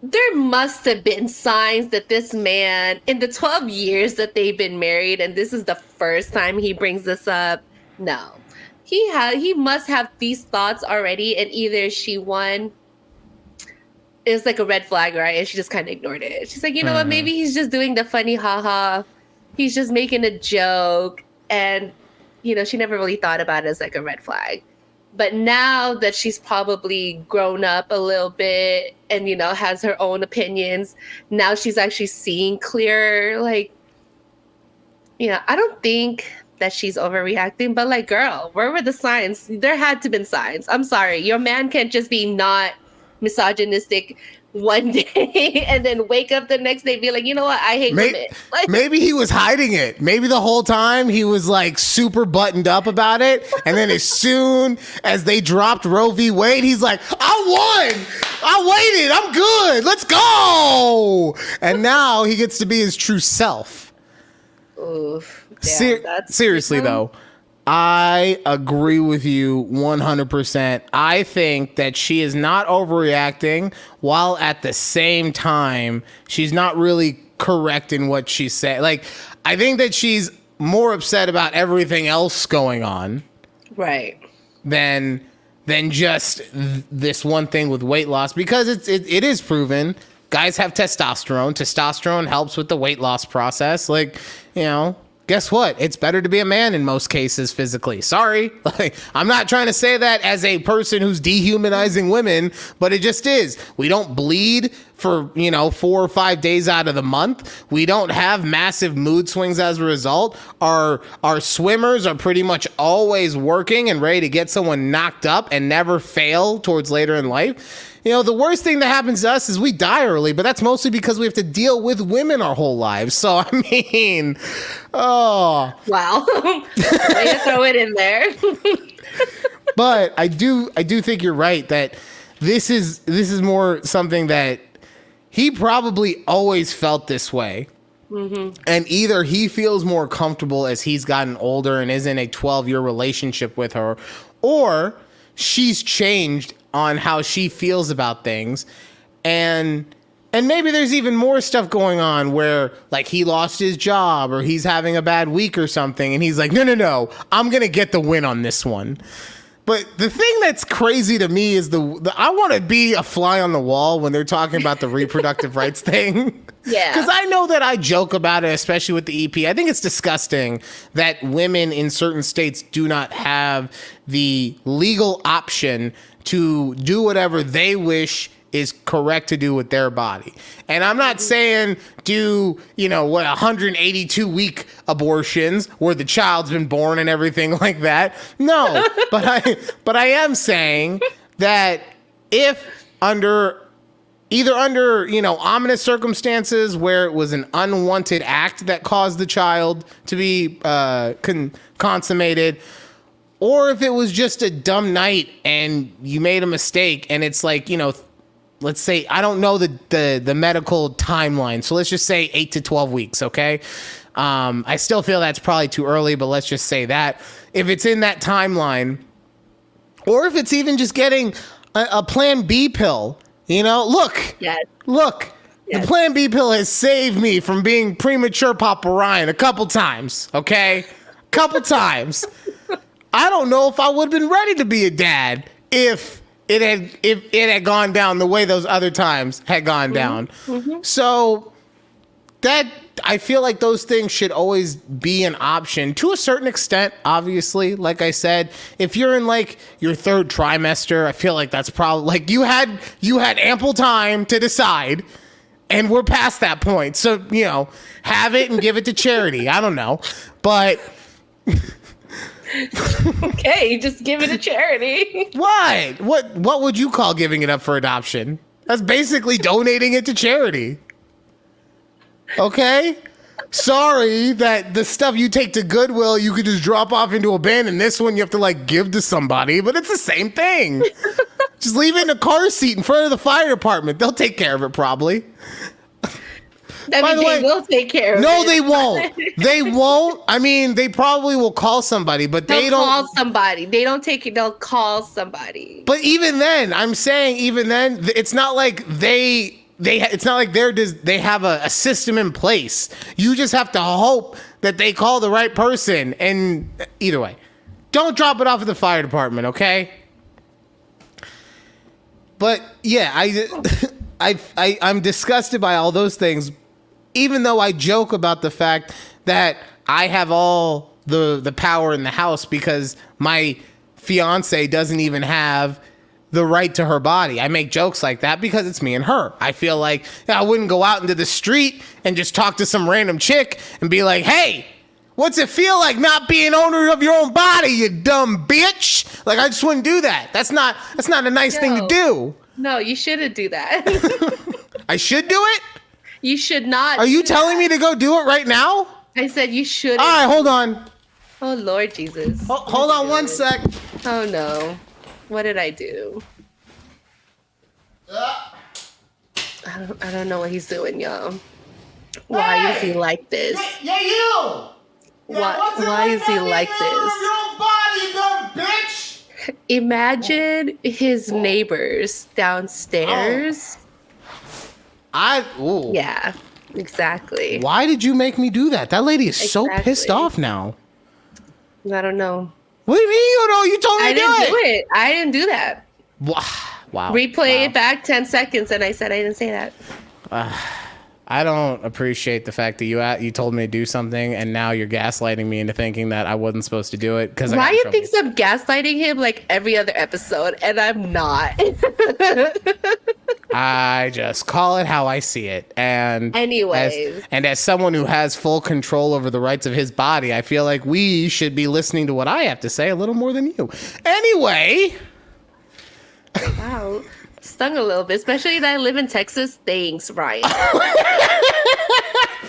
there must have been signs that this man, in the 12 years that they've been married, and this is the first time he brings this up. No, he must have these thoughts already, and either she won. It was like a red flag, right? And she just kind of ignored it. She's like, you know what? Maybe he's just doing the funny haha. He's just making a joke. And, she never really thought about it as like a red flag. But now that she's probably grown up a little bit and, has her own opinions, now she's actually seeing clearer. Like, I don't think that she's overreacting, but like, girl, where were the signs? There had to been signs. I'm sorry. Your man can't just be not misogynistic one day and then wake up the next day and be like, you know what, I hate women. Like, maybe he was hiding it. Maybe the whole time he was like super buttoned up about it. And then as soon as they dropped Roe v. Wade, he's like, I won. I waited. I'm good. Let's go. And now he gets to be his true self. Oof. Seriously, though. I agree with you 100%. I think that she is not overreacting while at the same time, she's not really correct in what she said. Like, I think that she's more upset about everything else going on. Right. Than just this one thing with weight loss, because it is proven guys have testosterone. Testosterone helps with the weight loss process. Like, guess what? It's better to be a man in most cases physically. Sorry. Like, I'm not trying to say that as a person who's dehumanizing women, but it just is. We don't bleed for, 4 or 5 days out of the month. We don't have massive mood swings as a result. Our swimmers are pretty much always working and ready to get someone knocked up and never fail towards later in life. The worst thing that happens to us is we die early, but that's mostly because we have to deal with women our whole lives. So, I mean, oh. Wow. Way to throw it in there. But I do think you're right that this is more something that he probably always felt this way. Mm-hmm. And either he feels more comfortable as he's gotten older and is in a 12-year relationship with her, or she's changed on how she feels about things. And maybe there's even more stuff going on where like he lost his job or he's having a bad week or something. And he's like, no, I'm going to get the win on this one. But the thing that's crazy to me is the I want to be a fly on the wall when they're talking about the reproductive rights thing. Yeah. Because I know that I joke about it, especially with the EP. I think it's disgusting that women in certain states do not have the legal option to do whatever they wish is correct to do with their body. And I'm not saying do, 182-week abortions where the child's been born and everything like that. No, but I am saying that if under ominous circumstances where it was an unwanted act that caused the child to be consummated, or if it was just a dumb night and you made a mistake and it's like, let's say, I don't know the medical timeline, so let's just say 8 to 12 weeks, okay? I still feel that's probably too early, but let's just say that if it's in that timeline, or if it's even just getting a Plan B pill, look, Yes. the Plan B pill has saved me from being premature Papa Ryan a couple times, okay? Couple times. I don't know if I would have been ready to be a dad if it had gone down the way those other times had gone down. Mm-hmm. So that I feel like those things should always be an option to a certain extent. Obviously, like I said, if you're in like your third trimester, I feel like that's probably like you had ample time to decide, and we're past that point. So have it and give it to charity. I don't know, but. Okay, just give it to charity. What? What would you call giving it up for adoption? That's basically donating it to charity. Okay? Sorry that the stuff you take to Goodwill, you could just drop off into a bin, and this one you have to like give to somebody, but it's the same thing. Just leave it in a car seat in front of the fire department. They'll take care of it probably. I mean, they will take care of it. No, they won't. They won't. I mean, they probably will call somebody, but they don't. Call somebody. They don't take it. They'll call somebody. But even then, I'm saying even then, it's not like it's not like they have a system in place. You just have to hope that they call the right person. And either way, don't drop it off at the fire department, okay? But yeah, I'm disgusted by all those things. Even though I joke about the fact that I have all the power in the house because my fiance doesn't even have the right to her body. I make jokes like that because it's me and her. I feel like I wouldn't go out into the street and just talk to some random chick and be like, hey, what's it feel like not being owner of your own body, you dumb bitch? Like, I just wouldn't do that. That's not a nice thing to do. No, you shouldn't do that. I should do it? You should not. Are you telling me to go do it right now? I said you shouldn't. All right, hold on. Oh, Lord Jesus. Hold on one sec. Oh, no. What did I do? I don't know what he's doing, y'all. Why is he like this? Yeah, you! Why is he like this? Body, dumb bitch! Imagine his neighbors downstairs. Yeah, exactly. Why did you make me do that? That lady is so pissed off now. I don't know. What do you mean you know? You told me to do it. I didn't do that. Wow. Replay it back 10 seconds and I said I didn't say that. I don't appreciate the fact that you told me to do something and now you're gaslighting me into thinking that I wasn't supposed to do it. Because Ryan thinks I'm gaslighting him like every other episode, and I'm not. I just call it how I see it. And anyways, as someone who has full control over the rights of his body, I feel like we should be listening to what I have to say a little more than you. Anyway. Wow. Stung a little bit, especially that I live in Texas. Thanks, Ryan.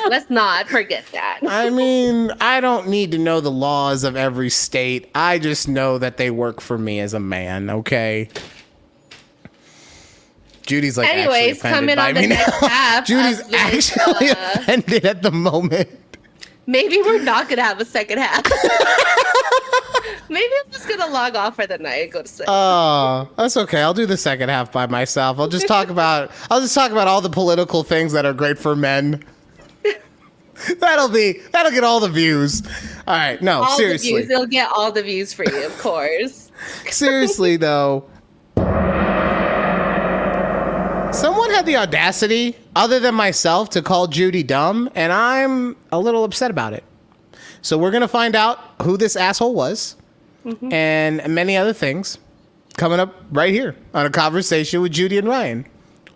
Let's not forget that. I mean, I don't need to know the laws of every state. I just know that they work for me as a man, okay? Judy's like actually offended by me now. Judy's actually offended at the moment. Maybe we're not going to have a second half. Maybe I'm just gonna log off for the night and go to sleep. That's okay. I'll do the second half by myself. I'll just talk about all the political things that are great for men. That'll get all the views. All right, no, all seriously. The views. It'll get all the views for you, of course. Seriously though. Someone had the audacity, other than myself, to call Judy dumb, and I'm a little upset about it. So we're going to find out who this asshole was and many other things coming up right here on A Conversation with Judy and Ryan.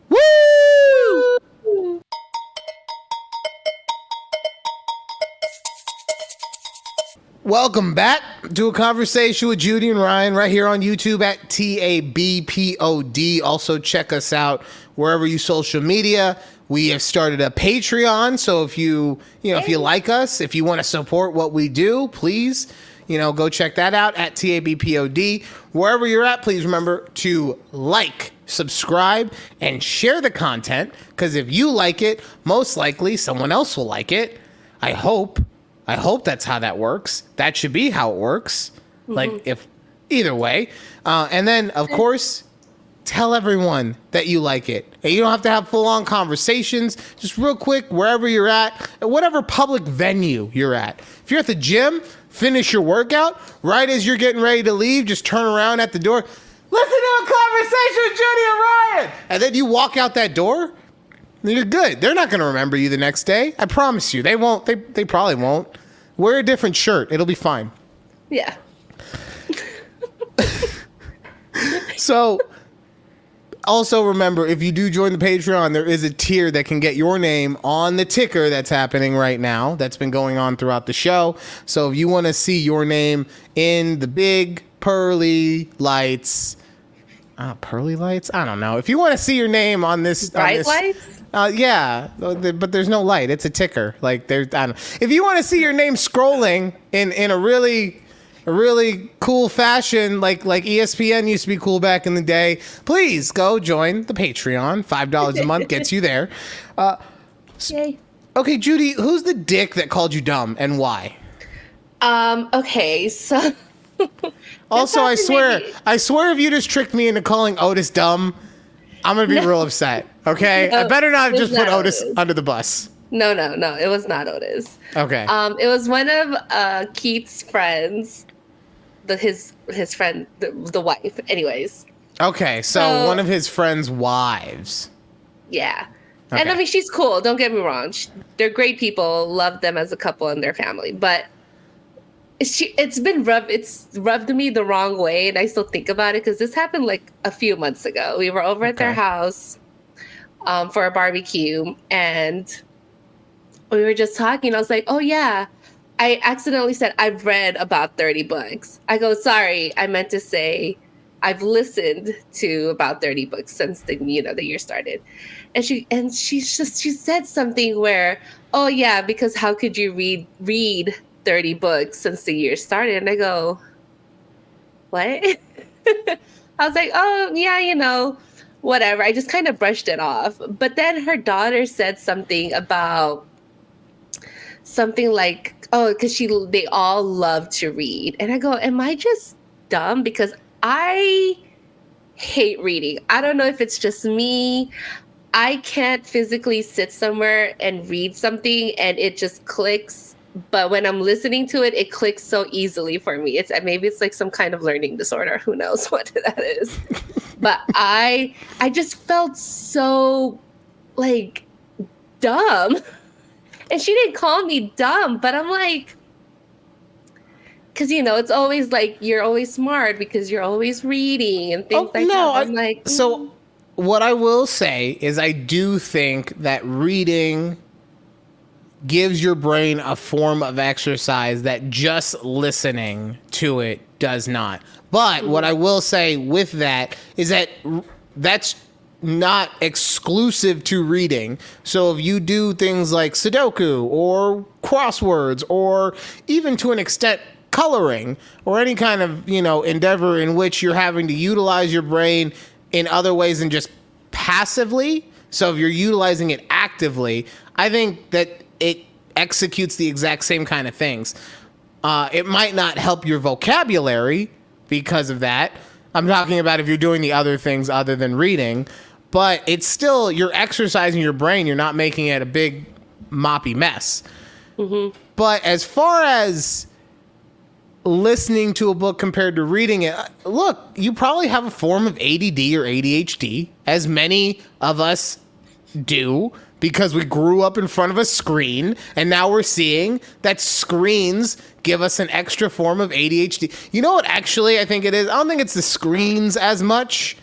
Woo! Welcome back to A Conversation with Judy and Ryan right here on YouTube at TABPOD. Also check us out wherever you social media. We have started a Patreon, so if you like us, if you want to support what we do, please, go check that out at TABPOD. Wherever you're at, please remember to like, subscribe, and share the content, because if you like it, most likely someone else will like it. I hope that's how that works. That should be how it works. Like, if either way. And then, of course, tell everyone that you like it. And you don't have to have full-on conversations. Just real quick, wherever you're at, whatever public venue you're at. If you're at the gym, finish your workout. Right as you're getting ready to leave, just turn around at the door. Listen to a conversation with Judy and Ryan. And then you walk out that door, and you're good. They're not going to remember you the next day. I promise you. They won't. They probably won't. Wear a different shirt. It'll be fine. Yeah. So, also remember, if you do join the Patreon, there is a tier that can get your name on the ticker that's happening right now. That's been going on throughout the show. So if you want to see your name in the big pearly lights, pearly lights? I don't know. If you want to see your name on this, bright lights? Yeah, but there's no light. It's a ticker. Like there's, I don't know. If you want to see your name scrolling in a really cool fashion, like ESPN used to be cool back in the day, please go join the Patreon. $5 a month gets you there. Yay. Okay, Judy, who's the dick that called you dumb and why? Okay, so. Also, I swear, if you just tricked me into calling Otis dumb, I'm gonna be real upset. Okay, I better not just put Otis under the bus. No, it was not Otis. Okay. It was one of Keith's friends, his friend, the wife. Anyways. Okay, so one of his friends' wives. Yeah. Okay. And I mean, she's cool. Don't get me wrong. They're great people. Love them as a couple and their family. But it's rubbed me the wrong way, and I still think about it because this happened like a few months ago. We were over at their house for a barbecue, and we were just talking. I was like, oh yeah, I accidentally said I've read about 30 books. I go, sorry, I meant to say I've listened to about 30 books since the year started. And she said something where, oh yeah, because how could you read 30 books since the year started? And I go, what? I was like, oh yeah, whatever. I just kind of brushed it off. But then her daughter said something about something like, oh, because they all love to read. And I go, am I just dumb? Because I hate reading. I don't know if it's just me. I can't physically sit somewhere and read something and it just clicks. But when I'm listening to it, it clicks so easily for me. Maybe it's like some kind of learning disorder. Who knows what that is? But I just felt so like dumb. And she didn't call me dumb, but I'm like, because it's always like you're always smart because you're always reading and things like that. I'm like, so what I will say is I do think that reading gives your brain a form of exercise that just listening to it does not. But what I will say with that is that that's not exclusive to reading. So if you do things like Sudoku or crosswords or even to an extent coloring or any kind of, endeavor in which you're having to utilize your brain in other ways than just passively. So if you're utilizing it actively, I think that it executes the exact same kind of things. It might not help your vocabulary because of that. I'm talking about if you're doing the other things other than reading, but it's still, you're exercising your brain. You're not making it a big moppy mess. Mm-hmm. But as far as listening to a book compared to reading it, look, you probably have a form of ADD or ADHD, as many of us do, because we grew up in front of a screen, and now we're seeing that screens give us an extra form of ADHD. You know what, actually, I think it is? I don't think it's the screens as much.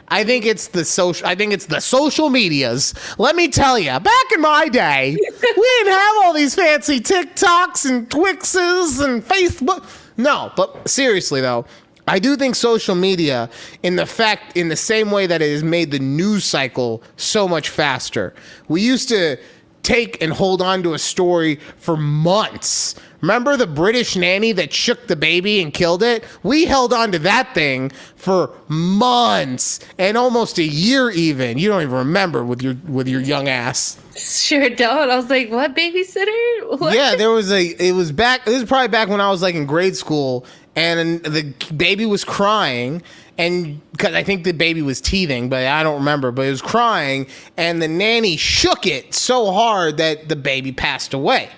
I think it's the social medias. Let me tell you, back in my day, we didn't have all these fancy TikToks and Twixes and Facebook. No, but seriously though, I do think social media, in the same way that it has made the news cycle so much faster. We used to take and hold on to a story for months. Remember the British nanny that shook the baby and killed it? We held on to that thing for months and almost a year even. You don't even remember with your young ass. Sure don't. I was like, what babysitter? What? Yeah, it was probably back when I was like in grade school, and the baby was crying, and because I think the baby was teething, but I don't remember, but it was crying, and the nanny shook it so hard that the baby passed away.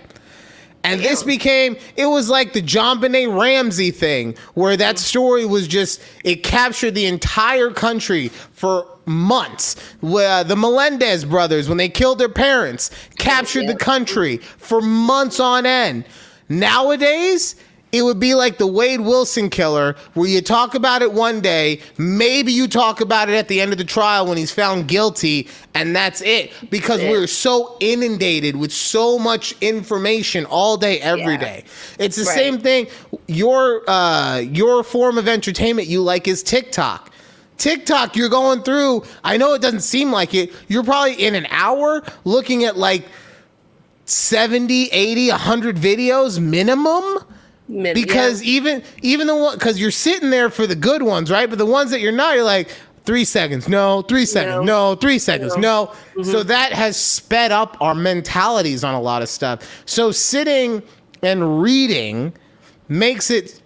And this it was like the John Benet Ramsey thing, where that story was it captured the entire country for months. Where the Melendez brothers, when they killed their parents, captured the country for months on end. Nowadays, it would be like the Wade Wilson killer, where you talk about it one day, maybe you talk about it at the end of the trial when he's found guilty, and that's it. Because we're so inundated with so much information all day, every day. It's the same thing. Your form of entertainment you like is TikTok. TikTok, you're going through, I know it doesn't seem like it, you're probably in an hour looking at like 70, 80, 100 videos minimum. Because even the one, because you're sitting there for the good ones, right? But the ones that you're not, you're like 3 seconds, no, 3 seconds, no, 3 seconds, no. So that has sped up our mentalities on a lot of stuff. So sitting and reading makes it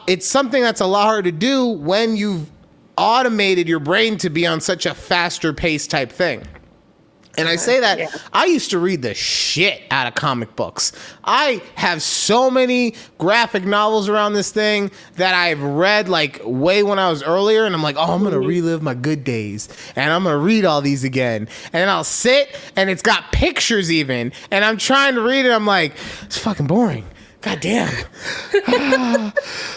it's something that's a lot harder to do when you've automated your brain to be on such a faster pace type thing. And I say that, I used to read the shit out of comic books. I have so many graphic novels around this thing that I've read like way when I was earlier. And I'm like, oh, I'm going to relive my good days. And I'm going to read all these again. And then I'll sit and it's got pictures even. And I'm trying to read it. I'm like, it's fucking boring. God damn.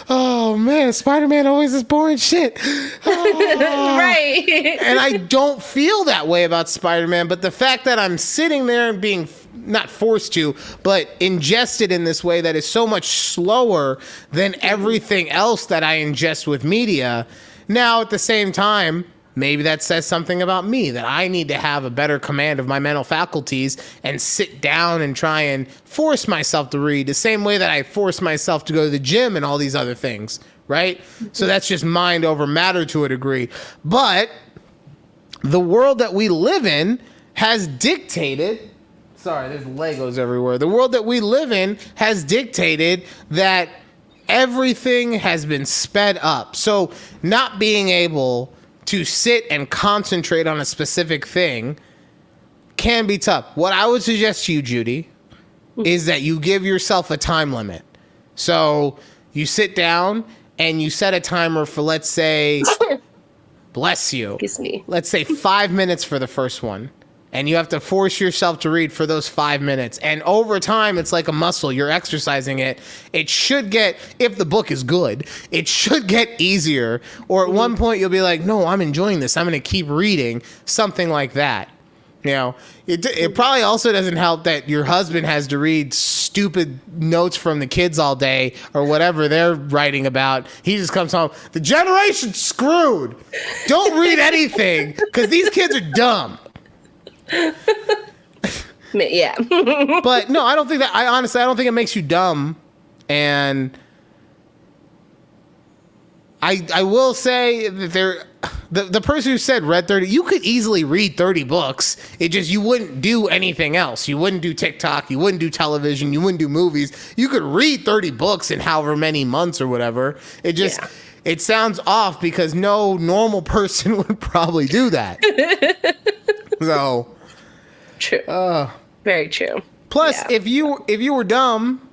Oh man, Spider-Man always is boring shit. Right. And I don't feel that way about Spider-Man, but the fact that I'm sitting there and being not forced to, but ingested in this way that is so much slower than everything else that I ingest with media. Now, at the same time, maybe that says something about me, that I need to have a better command of my mental faculties and sit down and try and force myself to read the same way that I force myself to go to the gym and all these other things, right? So that's just mind over matter to a degree. But the world that we live in has dictated, sorry, there's Legos everywhere. The world that we live in has dictated that everything has been sped up. So not being able to sit and concentrate on a specific thing can be tough. What I would suggest to you, Judy, is that you give yourself a time limit. So you sit down and you set a timer for, let's say, bless you. Excuse me. Let's say 5 minutes for the first one. And you have to force yourself to read for those 5 minutes. And over time, it's like a muscle. You're exercising it. It should get, if the book is good, it should get easier. Or at one point, you'll be like, no, I'm enjoying this. I'm going to keep reading. Something like that. You know, it probably also doesn't help that your husband has to read stupid notes from the kids all day or whatever they're writing about. He just comes home, the generation's screwed. Don't read anything because these kids are dumb. Yeah. But no, I don't think that, I don't think it makes you dumb. And I will say that the person who said read 30, you could easily read 30 books. It just, you wouldn't do anything else. You wouldn't do TikTok. You wouldn't do television. You wouldn't do movies. You could read 30 books in however many months or whatever. It just, it sounds off because no normal person would probably do that. So true. Very true. Plus, if you were dumb,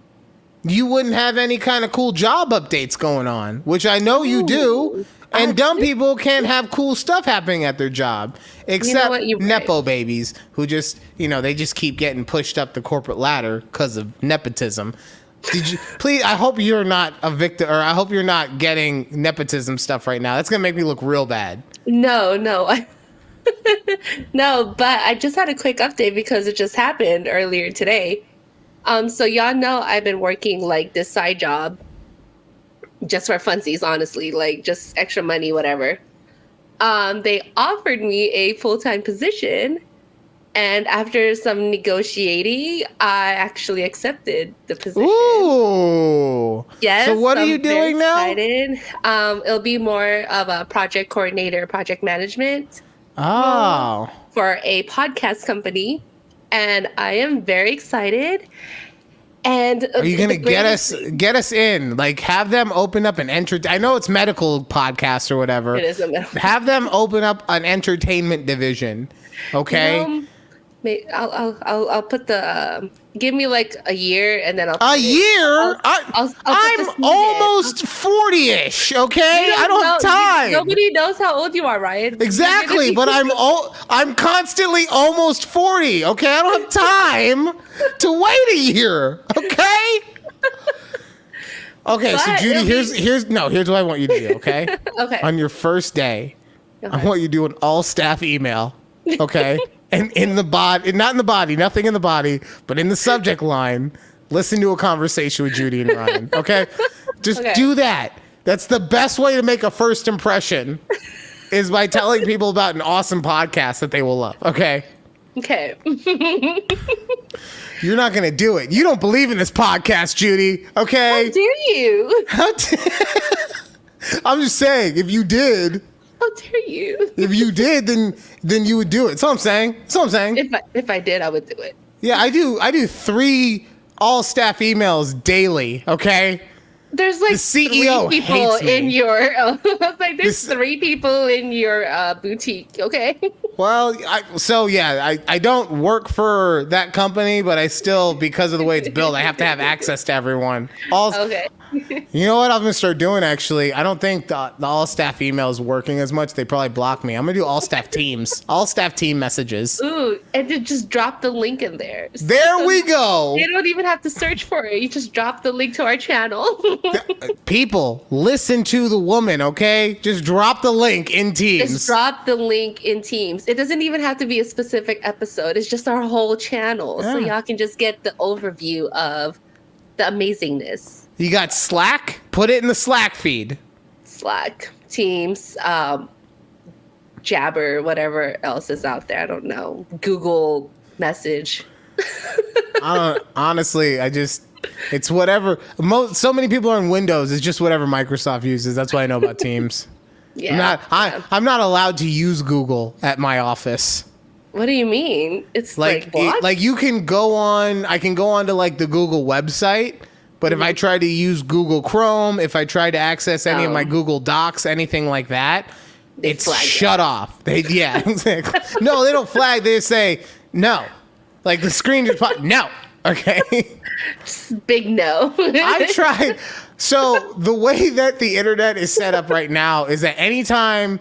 you wouldn't have any kind of cool job updates going on, which I know you do. And dumb people can't have cool stuff happening at their job, except Nepo babies who just, they just keep getting pushed up the corporate ladder because of nepotism. Did you please? I hope you're not a victim, or I hope you're not getting nepotism stuff right now. That's gonna make me look real bad. No. No, but I just had a quick update because it just happened earlier today. So y'all know I've been working like this side job just for funsies, honestly, like just extra money, whatever. They offered me a full-time position, And after some negotiating, I actually accepted the position. Ooh. Yes. So what are you doing now? It'll be more of a project coordinator, project management. Oh. For a podcast company. And I am very excited. And are you gonna get us in? Like, have them open up an I know it's medical podcast or whatever. It is a medical. Have them open up an entertainment division. Okay. I'll put the give me like a year and then I'll a year. I'm almost 40-ish. Okay, I don't have time. Nobody knows how old you are, Ryan. Exactly, but I'm constantly almost 40. Okay, I don't have time to wait a year. Okay. Okay, so Judy, here's what I want you to do. Okay. Okay. On your first day, I want you to do an all staff email. Okay. And in the body, not in the body, nothing in the body, but in the subject line, listen to a conversation with Judy and Ryan. Okay? Just do that. That's the best way to make a first impression is by telling people about an awesome podcast that they will love. Okay? Okay. You're not going to do it. You don't believe in this podcast, Judy. Okay? How dare you? I'm just saying, if you did... How dare you? If you did, then you would do it. That's all I'm saying. If I did, I would do it. Yeah, I do 3 all staff emails daily. Okay. There's like the CEO 3 people in your. There's 3 people in your boutique. Okay. Well, I don't work for that company, but I still, because of the way it's built, I have to have access to everyone. Okay. You know what I'm going to start doing, actually? I don't think the all-staff email is working as much. They probably block me. I'm going to do all-staff teams. All-staff team messages. Ooh, and just drop the link in there. There we go. You don't even have to search for it. You just drop the link to our channel. People, listen to the woman, okay? Just drop the link in Teams. Just drop the link in Teams. It doesn't even have to be a specific episode. It's just our whole channel. Yeah. So y'all can just get the overview of the amazingness. You got Slack? Put it in the Slack feed. Slack, Teams, Jabber, whatever else is out there. I don't know. Google Message. Honestly, it's whatever. So many people are in Windows. It's just whatever Microsoft uses. That's what I know about Teams. Yeah. I'm not allowed to use Google at my office. What do you mean? It's like what? Like you can go on. I can go on to like the Google website. But if I try to use Google Chrome, if I try to access any of my Google Docs, anything like that, it's shut off. Exactly. No, they don't flag. They just say no. Like the screen just pops. No. Okay. Just big no. I tried. So the way that the internet is set up right now is that anytime,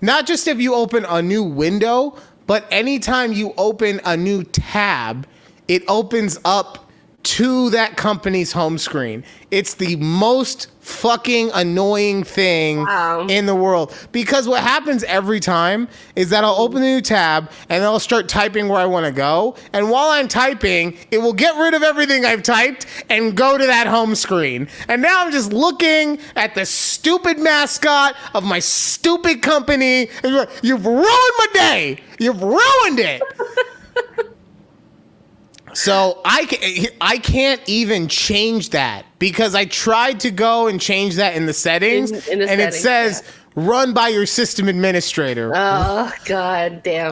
not just if you open a new window, but anytime you open a new tab, it opens up to that company's home screen. It's the most fucking annoying thing in the world. Because what happens every time is that I'll open a new tab and I'll start typing where I want to go. And while I'm typing, it will get rid of everything I've typed and go to that home screen. And now I'm just looking at the stupid mascot of my stupid company. You've ruined my day. You've ruined it. So I can't even change that because I tried to go and change that in the settings, it says run by your system administrator. Oh god damn.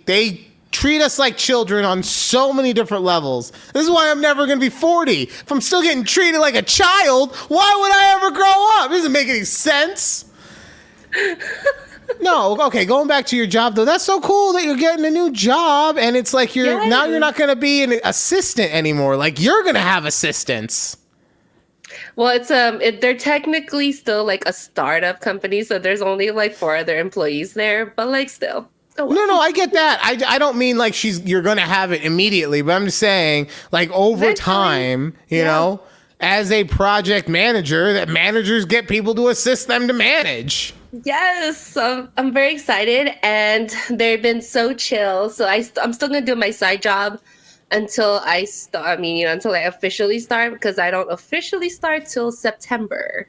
They treat us like children on so many different levels. This is why I'm never going to be 40. If I'm still getting treated like a child, why would I ever grow up? It doesn't make any sense. No, okay, going back to your job though, that's so cool that you're getting a new job and it's like now you're not going to be an assistant anymore. Like you're going to have assistants. Well, it's they're technically still like a startup company, so there's only like 4 other employees there, but like still. Oh, no, I get that. I don't mean like you're going to have it immediately, but I'm just saying like over time, you know, as a project manager, that managers get people to assist them to manage. Yes, I'm very excited, and they've been so chill. So I'm still gonna do my side job until I start. Until I officially start, because I don't officially start till September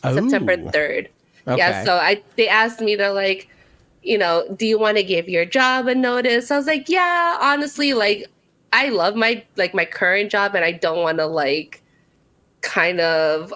3rd. Okay. Yeah. So they asked me. They're like, do you want to give your job a notice? I was like, yeah, honestly, like, I love my current job, and I don't want to like kind of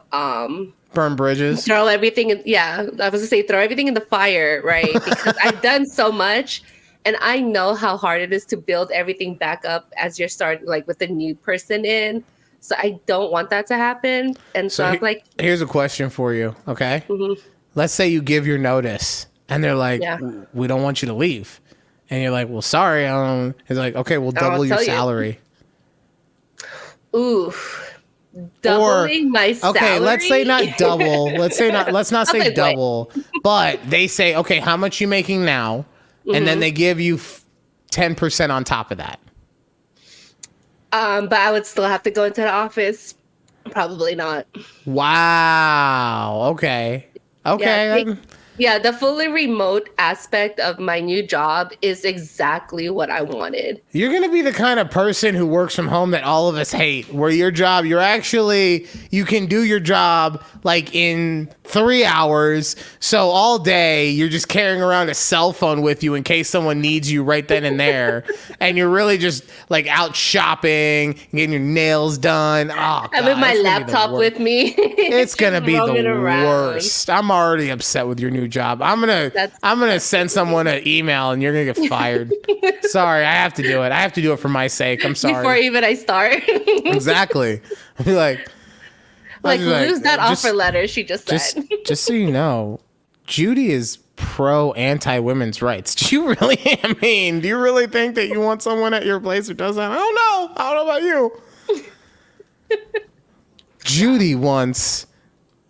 burn bridges, throw everything in, I was gonna say throw everything in the fire, right? Because I've done so much, and I know how hard it is to build everything back up as you're starting, like with a new person in. So I don't want that to happen. And so I'm like, here's a question for you, okay? Mm-hmm. Let's say you give your notice and they're like, we don't want you to leave. And you're like, well, sorry. It's like, okay, we'll double your salary. Ooh, doubling my salary? Okay, let's say not double. Let's not say double. But they say, okay, how much you making now? Mm-hmm. And then they give you 10% on top of that. But I would still have to go into the office. Probably not. Wow. Okay. Yeah, the fully remote aspect of my new job is exactly what I wanted. You're going to be the kind of person who works from home that all of us hate, where your job, you can do your job like in 3 hours. So all day you're just carrying around a cell phone with you in case someone needs you right then and there. And you're really just like out shopping, getting your nails done. Oh, God, having my laptop with me. It's going to be the worst. I'm already upset with your new job. I'm gonna send someone an email and you're gonna get fired. Sorry, I have to do it. I have to do it for my sake. I'm sorry. Before even I start. Exactly. I'll be like lose that offer letter she just said. Just so you know, Judy is pro anti-women's rights. Do you really think that you want someone at your place who does that? I don't know about you. Judy once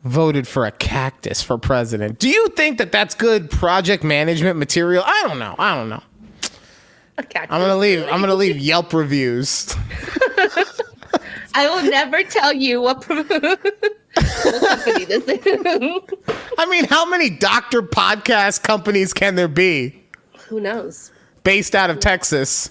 voted for a cactus for president. Do you think that that's good project management material? I don't know. A cactus. I'm gonna leave Yelp reviews. I will never tell you what company this is. I mean, how many doctor podcast companies can there be? Who knows? Based out of Texas.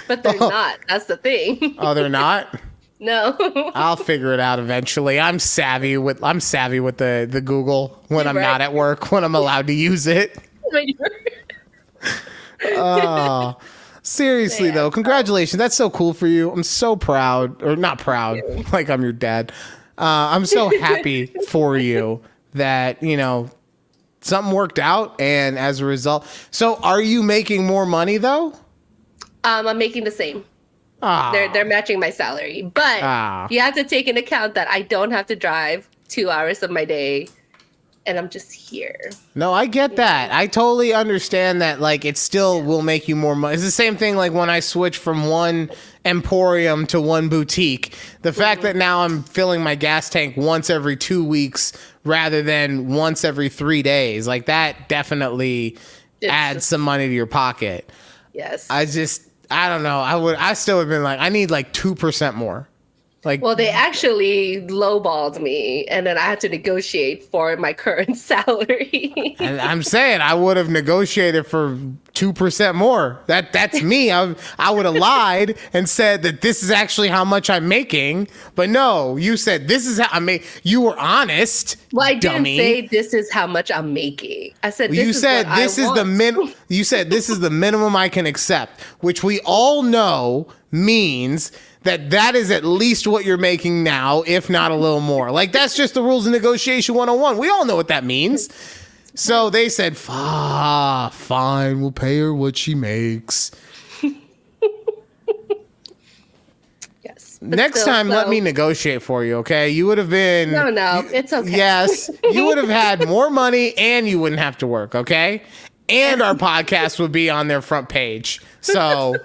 But they're not. That's the thing. Oh, they're not? No. I'll figure it out eventually. I'm savvy with the Google when I'm not at work, when I'm allowed to use it. Oh, seriously though, congratulations. That's so cool for you. I'm so proud, or not proud, like I'm your dad. I'm so happy for you that, something worked out, and as a result. So are you making more money though? I'm making the same. They're matching my salary, but you have to take into account that I don't have to drive 2 hours of my day, and I'm just here. No, I get that. I totally understand that. Like, it still will make you more money. It's the same thing like when I switch from one emporium to one boutique. The fact that now I'm filling my gas tank once every 2 weeks rather than once every 3 days, like that definitely adds some money to your pocket. Yes. I don't know. I still have been like, I need like 2% more. Well, they actually lowballed me, and then I had to negotiate for my current salary. And I'm saying I would have negotiated for 2% more. That's me. I would have lied and said that this is actually how much I'm making. But no, you said this is how I make. You were honest. Well, I dummy. didn't say this is how much I'm making. I said You said this is the minimum I can accept, which we all know means that is at least what you're making now, if not a little more. Like, that's just the rules of negotiation 101. We all know what that means. So they said, fine, we'll pay her what she makes. Yes. Next time, let me negotiate for you, okay? You would have been... No, it's okay. Yes, you would have had more money and you wouldn't have to work, okay? And our podcast would be on their front page. So,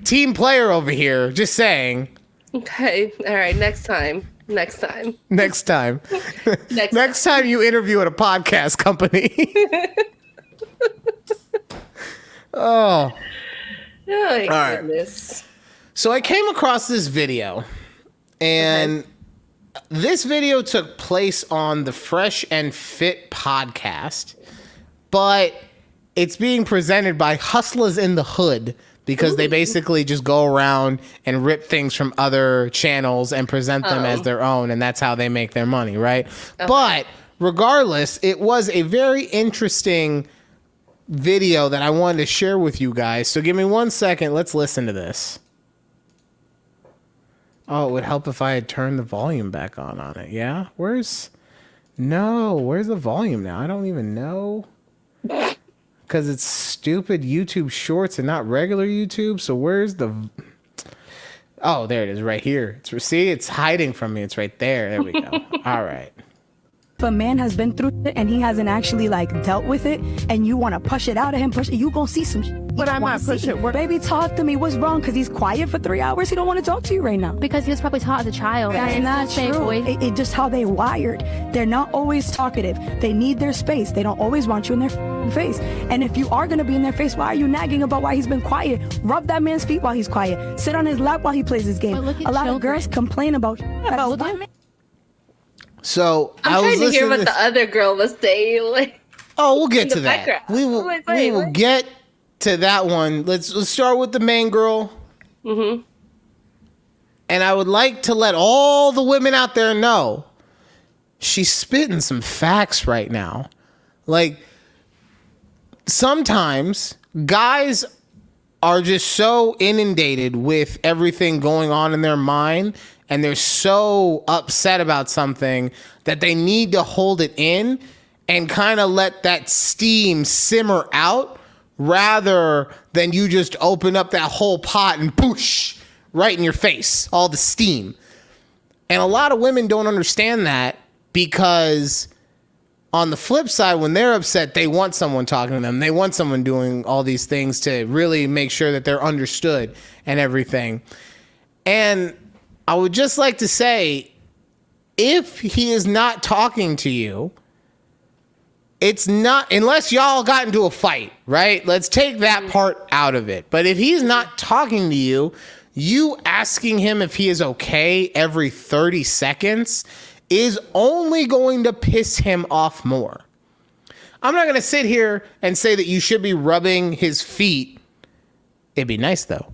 team player over here, just saying. Okay. All right. Next time. Next time you interview at a podcast company. Oh. Oh, my goodness. So I came across this video, and this video took place on the Fresh and Fit podcast, but it's being presented by Hustlers in the Hood, because they basically just go around and rip things from other channels and present them as their own, and that's how they make their money, right? Okay. But regardless, it was a very interesting video that I wanted to share with you guys. So give me 1 second. Let's listen to this. Oh, it would help if I had turned the volume back on it. Yeah? Where's the volume now? I don't even know. Because it's stupid YouTube Shorts and not regular YouTube. So where's the... Oh, there it is right here. See, it's hiding from me. It's right there. There we go. All right. If a man has been through it and he hasn't actually dealt with it, and you want to push it out of him, you gonna see some But I'm not pushing. Baby, talk to me. What's wrong? Because he's quiet for 3 hours. He don't want to talk to you right now. Because he was probably taught as a child. That's not true. It's just how they wired. They're not always talkative. They need their space. They don't always want you in their face. And if you are going to be in their face, why are you nagging about why he's been quiet? Rub that man's feet while he's quiet. Sit on his lap while he plays his game. A lot of girls complain about women. So I'm trying to hear what the other girl was saying. We'll get to that. We will get to that one. Let's start with the main girl. Mm-hmm. And I would like to let all the women out there know she's spitting some facts right now. Like, sometimes guys are just so inundated with everything going on in their mind, and they're so upset about something that they need to hold it in and kind of let that steam simmer out rather than you just open up that whole pot and poosh right in your face, all the steam. And a lot of women don't understand that, because on the flip side, when they're upset, they want someone talking to them. They want someone doing all these things to really make sure that they're understood and everything. And I would just like to say, if he is not talking to you, it's not, unless y'all got into a fight, right? Let's take that part out of it. But if he's not talking to you, you asking him if he is okay every 30 seconds is only going to piss him off more. I'm not going to sit here and say that you should be rubbing his feet. It'd be nice, though.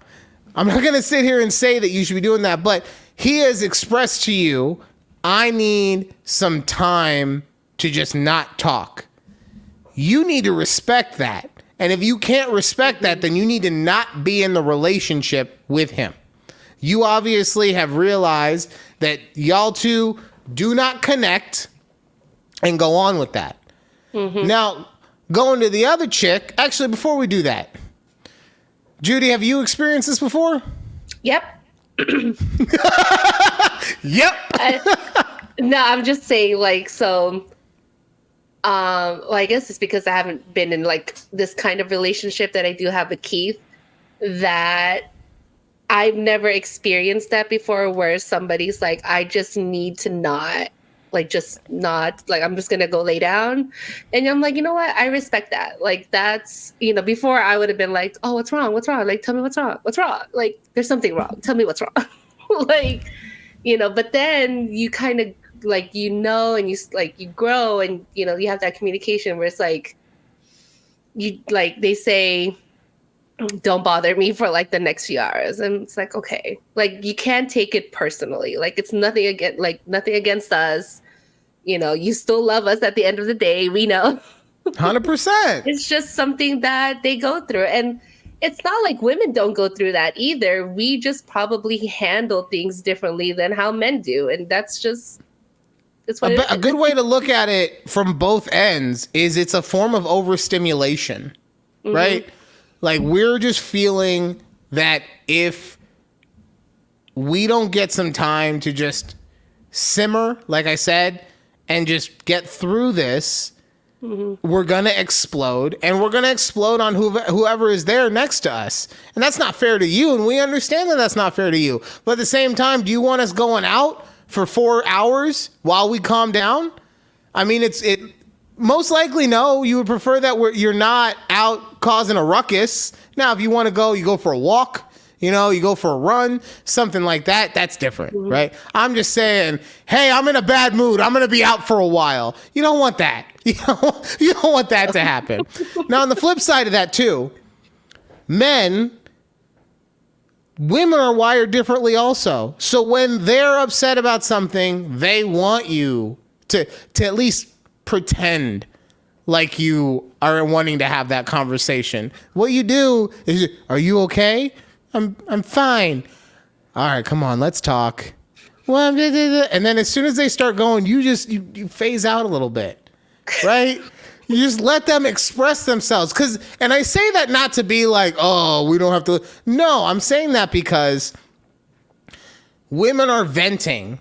I'm not going to sit here and say that you should be doing that, but he has expressed to you, I need some time to just not talk. You need to respect that. And if you can't respect that, then you need to not be in the relationship with him. You obviously have realized that y'all two do not connect, and go on with that. Mm-hmm. Now, going to the other chick, actually, before we do that, Judy, have you experienced this before? Yep. Yep. No, I'm just saying, I guess it's because I haven't been in this kind of relationship that I do have with Keith, that I've never experienced that before, where somebody's like, I just need to not, I'm just going to go lay down. And I'm like, you know what? I respect that. That's, before I would have been like, oh, what's wrong? What's wrong? Tell me what's wrong. What's wrong? There's something wrong. Tell me what's wrong. But then you kind of and you grow, and, you have that communication where it's they say, don't bother me for the next few hours. And it's okay. You can't take it personally. It's nothing against us. You still love us at the end of the day. We know. 100%. It's just something that they go through. And it's not like women don't go through that either. We just probably handle things differently than how men do. And that's just, it's what a good way to look at it from both ends is it's a form of overstimulation, mm-hmm. right? We're just feeling that if we don't get some time to just simmer, like I said, and just get through this, mm-hmm. we're going to explode, and we're going to explode on whoever is there next to us. And that's not fair to you, and we understand that that's not fair to you. But at the same time, do you want us going out for 4 hours while we calm down? I mean, it most likely no. You would prefer that you're not out causing a ruckus. Now, if you want to go, you go for a walk, you go for a run, something like that. That's different, mm-hmm. right? I'm just saying, hey, I'm in a bad mood. I'm going to be out for a while. You don't want that. You don't want that to happen. Now, on the flip side of that too, women are wired differently also. So when they're upset about something, they want you to at least pretend like you are wanting to have that conversation. What you do is, are you okay? I'm fine. All right, come on, let's talk. Well, and then as soon as they start going, you phase out a little bit, right? You just let them express themselves. And I say that not to be like, oh, we don't have to. No, I'm saying that because women are venting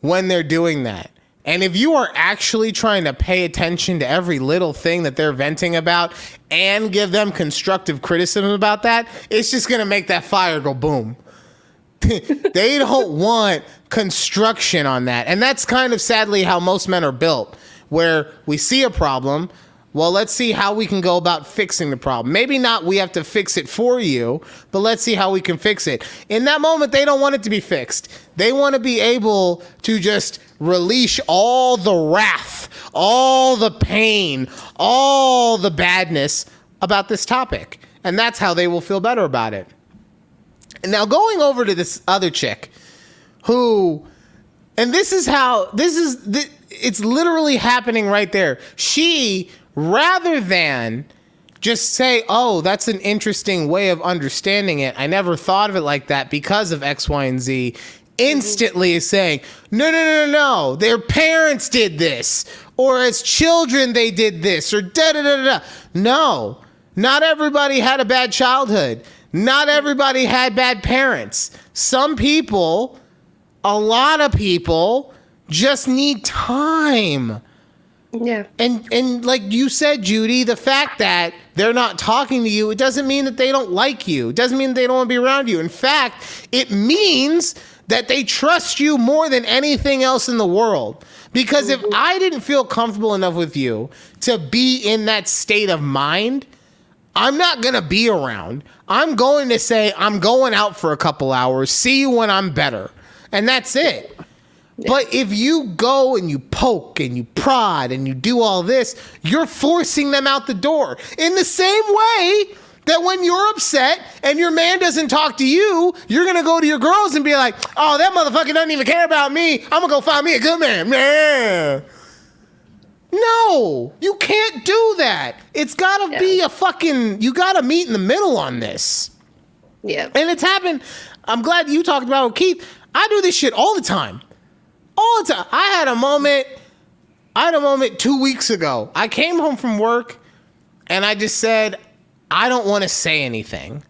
when they're doing that. And if you are actually trying to pay attention to every little thing that they're venting about and give them constructive criticism about that, it's just going to make that fire go boom. They don't want construction on that. And that's kind of sadly how most men are built, where we see a problem. Well, let's see how we can go about fixing the problem. Maybe not we have to fix it for you, but let's see how we can fix it. In that moment, they don't want it to be fixed. They want to be able to just release all the wrath, all the pain, all the badness about this topic. And that's how they will feel better about it. Now, going over to this other chick who, and it's literally happening right there. She, rather than just say, oh, that's an interesting way of understanding it, I never thought of it like that because of X, Y, and Z, instantly is saying, no, their parents did this, or as children they did this, or da-da-da-da-da. No, not everybody had a bad childhood. Not everybody had bad parents. Some people, a lot of people, just need time. Yeah. And like you said, Judy, the fact that they're not talking to you, it doesn't mean that they don't like you. It doesn't mean that they don't want to be around you. In fact, it means that they trust you more than anything else in the world. Because if I didn't feel comfortable enough with you to be in that state of mind, I'm not going to be around. I'm going to say, I'm going out for a couple hours, see you when I'm better. And that's it. Yeah. But if you go and you poke and you prod and you do all this, you're forcing them out the door. In the same way that when you're upset and your man doesn't talk to you, you're going to go to your girls and be like, oh, that motherfucker doesn't even care about me. I'm going to go find me a good man. Yeah. No, you can't do that. It's got to be you got to meet in the middle on this. Yeah. And it's happened. I'm glad you talked about it with Keith. I do this shit all the time. All the time. I had a moment 2 weeks ago. I came home from work and I just said, I don't want to say anything.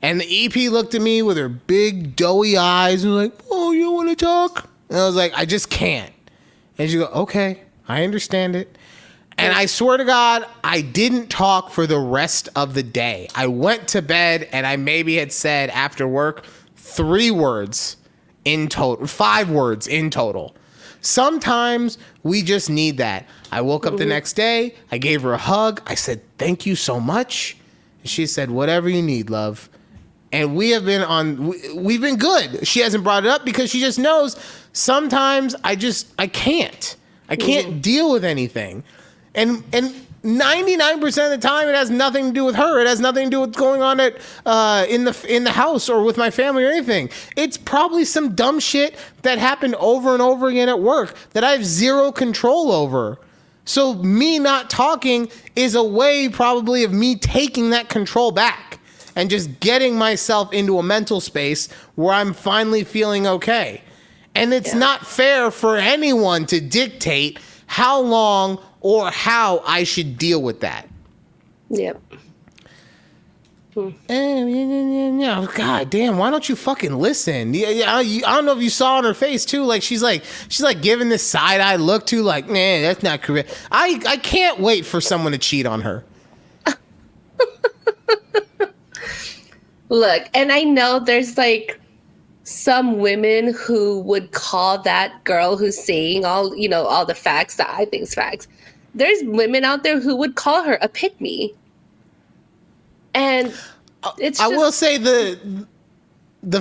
And the EP looked at me with her big doughy eyes and was like, oh, you don't want to talk? And I was like, I just can't. And she go, okay. I understand it. And I swear to God, I didn't talk for the rest of the day. I went to bed and I maybe had said after work 3 words in total, 5 words in total. Sometimes we just need that. I woke up the next day. I gave her a hug. I said, thank you so much. And she said, whatever you need, love. And we've been good. She hasn't brought it up because she just knows sometimes I can't. I can't deal with anything. And 99% of the time, it has nothing to do with her. It has nothing to do with what's going on in the house or with my family or anything. It's probably some dumb shit that happened over and over again at work that I have zero control over. So me not talking is a way probably of me taking that control back and just getting myself into a mental space where I'm finally feeling okay. And it's not fair for anyone to dictate how long or how I should deal with that. Yep. God damn, why don't you fucking listen? I don't know if you saw on her face too, like she's like giving this side-eye look to like, man, that's not correct. I can't wait for someone to cheat on her. Look, and I know there's like some women who would call that girl who's saying all the facts that I think is facts. There's women out there who would call her a pick-me. And I will say the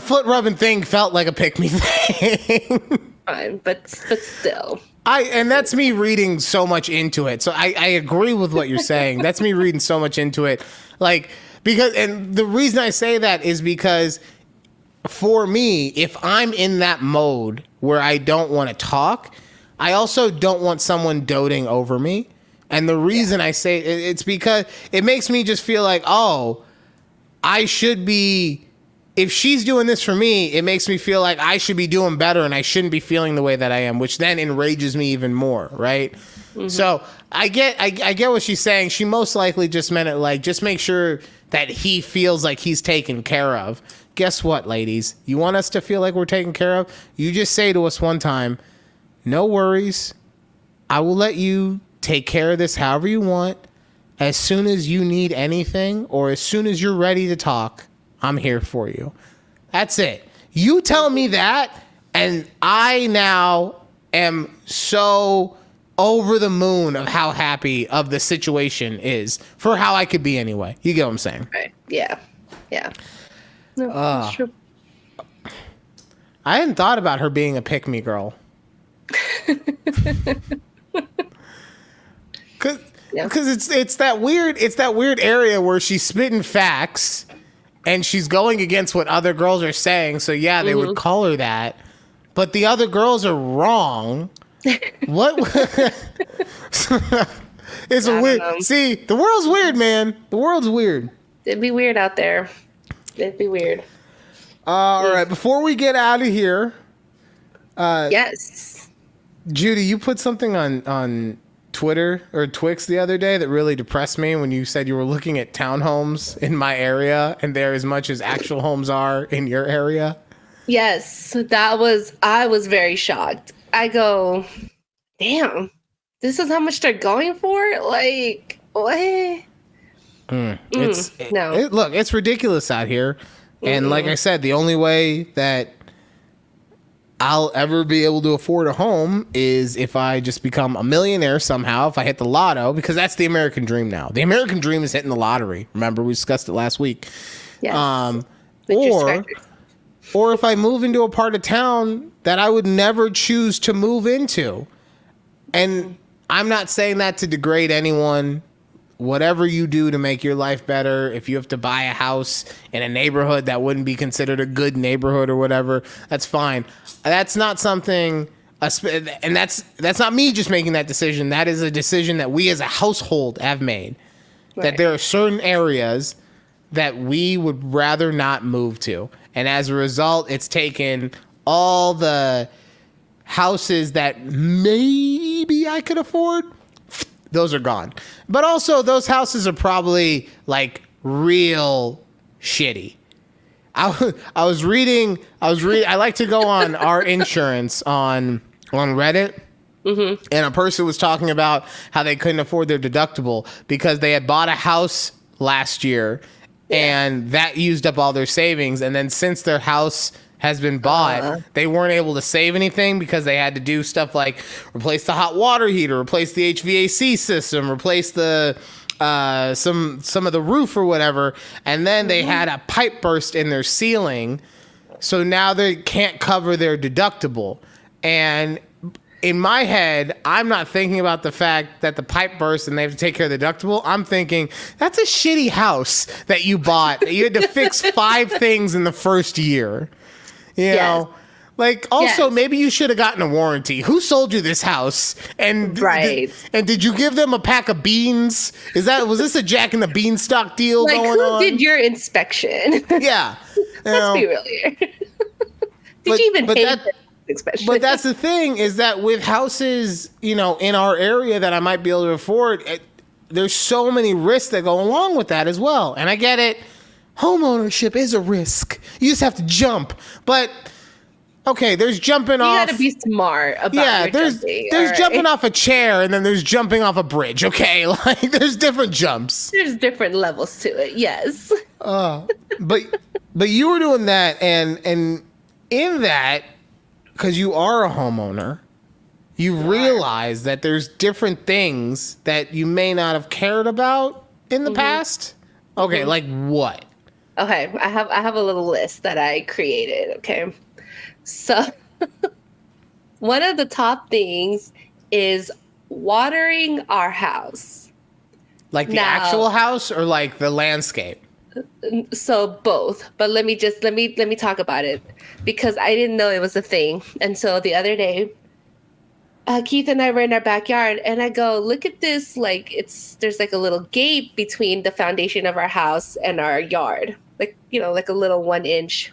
foot rubbing thing felt like a pick-me thing. Fine, but still. And that's me reading so much into it. So I agree with what you're saying. That's me reading so much into it. And the reason I say that is because for me, if I'm in that mode where I don't want to talk, I also don't want someone doting over me. And the reason I say it's because it makes me just feel like, oh, I should be, if she's doing this for me, it makes me feel like I should be doing better and I shouldn't be feeling the way that I am, which then enrages me even more, right? Mm-hmm. So I get what she's saying. She most likely just meant it like, just make sure that he feels like he's taken care of. Guess what, ladies? You want us to feel like we're taken care of? You just say to us one time, no worries. I will let you take care of this however you want. As soon as you need anything or as soon as you're ready to talk, I'm here for you. That's it. You tell me that, and I now am so over the moon of how happy of the situation is for how I could be anyway. You get what I'm saying? Right. Yeah. Yeah. No, that's true. I hadn't thought about her being a pick-me girl. Because it's that weird area where she's spitting facts and she's going against what other girls are saying. So yeah, they would call her that, but the other girls are wrong. What? It's a weird. See, the world's weird, man. The world's weird. It'd be weird out there. It'd be weird. All right. Before we get out of here, yes, Judy, you put something on Twitter or Twix the other day that really depressed me when you said you were looking at townhomes in my area and they're as much as actual homes are in your area. Yes, I was very shocked. I go, damn, this is how much they're going for? Like, what? Look, it's ridiculous out here. And like I said, the only way that I'll ever be able to afford a home is if I just become a millionaire somehow, if I hit the lotto, because that's the American dream now. The American dream is hitting the lottery. Remember, we discussed it last week. Yes. Or if I move into a part of town that I would never choose to move into. And I'm not saying that to degrade anyone. Whatever you do to make your life better, if you have to buy a house in a neighborhood that wouldn't be considered a good neighborhood or whatever, that's fine. That's not something, and that's not me just making that decision. That is a decision that we as a household have made. Right. That there are certain areas that we would rather not move to. And as a result, it's taken all the houses that maybe I could afford. Those are gone. But also those houses are probably like real shitty. I was reading, I like to go on our insurance on Reddit. Mm-hmm. And a person was talking about how they couldn't afford their deductible because they had bought a house last year and that used up all their savings. And then since their house has been bought, they weren't able to save anything because they had to do stuff like replace the hot water heater, replace the HVAC system, replace the some of the roof or whatever, and then they had a pipe burst in their ceiling, so now they can't cover their deductible. And in my head, I'm not thinking about the fact that the pipe burst and they have to take care of the deductible. I'm thinking, that's a shitty house that you bought. You had to fix 5 things in the first year. You know, like also maybe you should have gotten a warranty. Who sold you this house? And and did you give them a pack of beans? Was this a Jack and the Beanstalk deal like, going on? Who did your inspection? Yeah. Let's be real here. Did you even pay for inspection? But that's the thing is that with houses, in our area that I might be able to afford, there's so many risks that go along with that as well. And I get it. Home ownership is a risk. You just have to jump. But okay, there's jumping off. You gotta be smart about there's jumping off a chair and then there's jumping off a bridge. Okay, like there's different jumps. There's different levels to it. Yes. But you were doing that, and in that, because you are a homeowner, you realize that there's different things that you may not have cared about in the past. Okay, like what? Okay, I have a little list that I created, okay? So one of the top things is watering our house. Like the actual house or like the landscape? So both, but let me talk about it because I didn't know it was a thing. And so the other day Keith and I were in our backyard, and I go, look at this. Like, there's like a little gate between the foundation of our house and our yard, like, like a little 1 inch.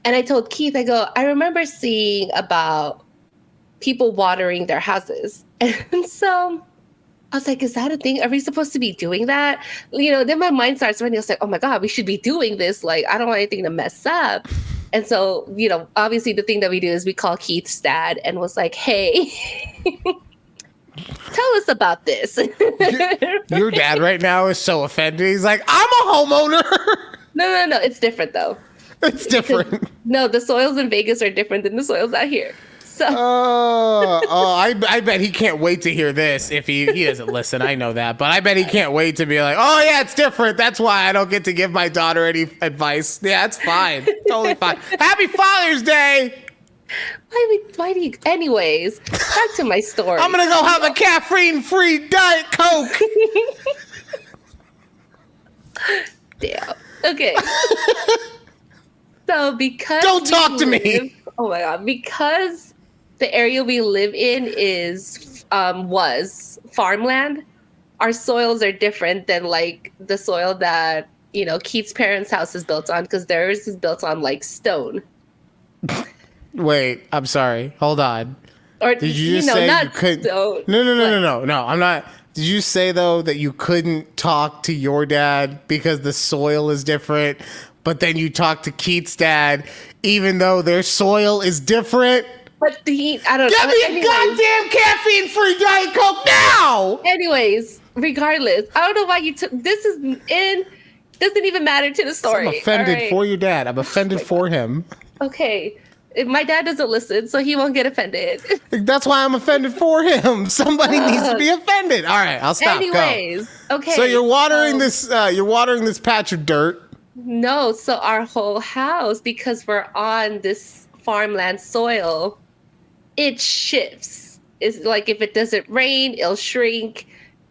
And I told Keith, I go, I remember seeing about people watering their houses. And so I was like, is that a thing? Are we supposed to be doing that? Then my mind starts running. I was like, oh my God, we should be doing this. Like, I don't want anything to mess up. And so, obviously the thing that we do is we call Keith's dad and was like, hey, tell us about this. Your dad right now is so offended. He's like, I'm a homeowner. No. It's different though. It's different. No, the soils in Vegas are different than the soils out here. So. I bet he can't wait to hear this. If he doesn't listen, I know that, but I bet he can't wait to be like, oh yeah, it's different. That's why I don't get to give my daughter any advice. Yeah, it's fine. Totally fine. Happy Father's Day. Why do you, anyways, back to my story. I'm going to go have a caffeine-free Diet Coke. Damn. Okay. So don't talk to me. Oh my God. Because the area we live in was farmland, our soils are different than like the soil that, Keith's parents' house is built on, because theirs is built on like stone. Wait, I'm sorry. Hold on. Or, did you just say not you couldn't? stone. No, I'm not. Did you say though that you couldn't talk to your dad because the soil is different, but then you talk to Keith's dad even though their soil is different? But I don't know. Get me a goddamn caffeine-free Diet Coke now! Anyways, regardless, I don't know why you took this. Doesn't even matter to the story. I'm offended for your dad. I'm offended for him. Okay. My dad doesn't listen, so he won't get offended. That's why I'm offended for him. Somebody needs to be offended. All right, I'll stop. Anyways, go. Okay. So you're watering this. You're watering this patch of dirt. No, so our whole house, because we're on this farmland soil, it shifts. It's like if it doesn't rain, it'll shrink.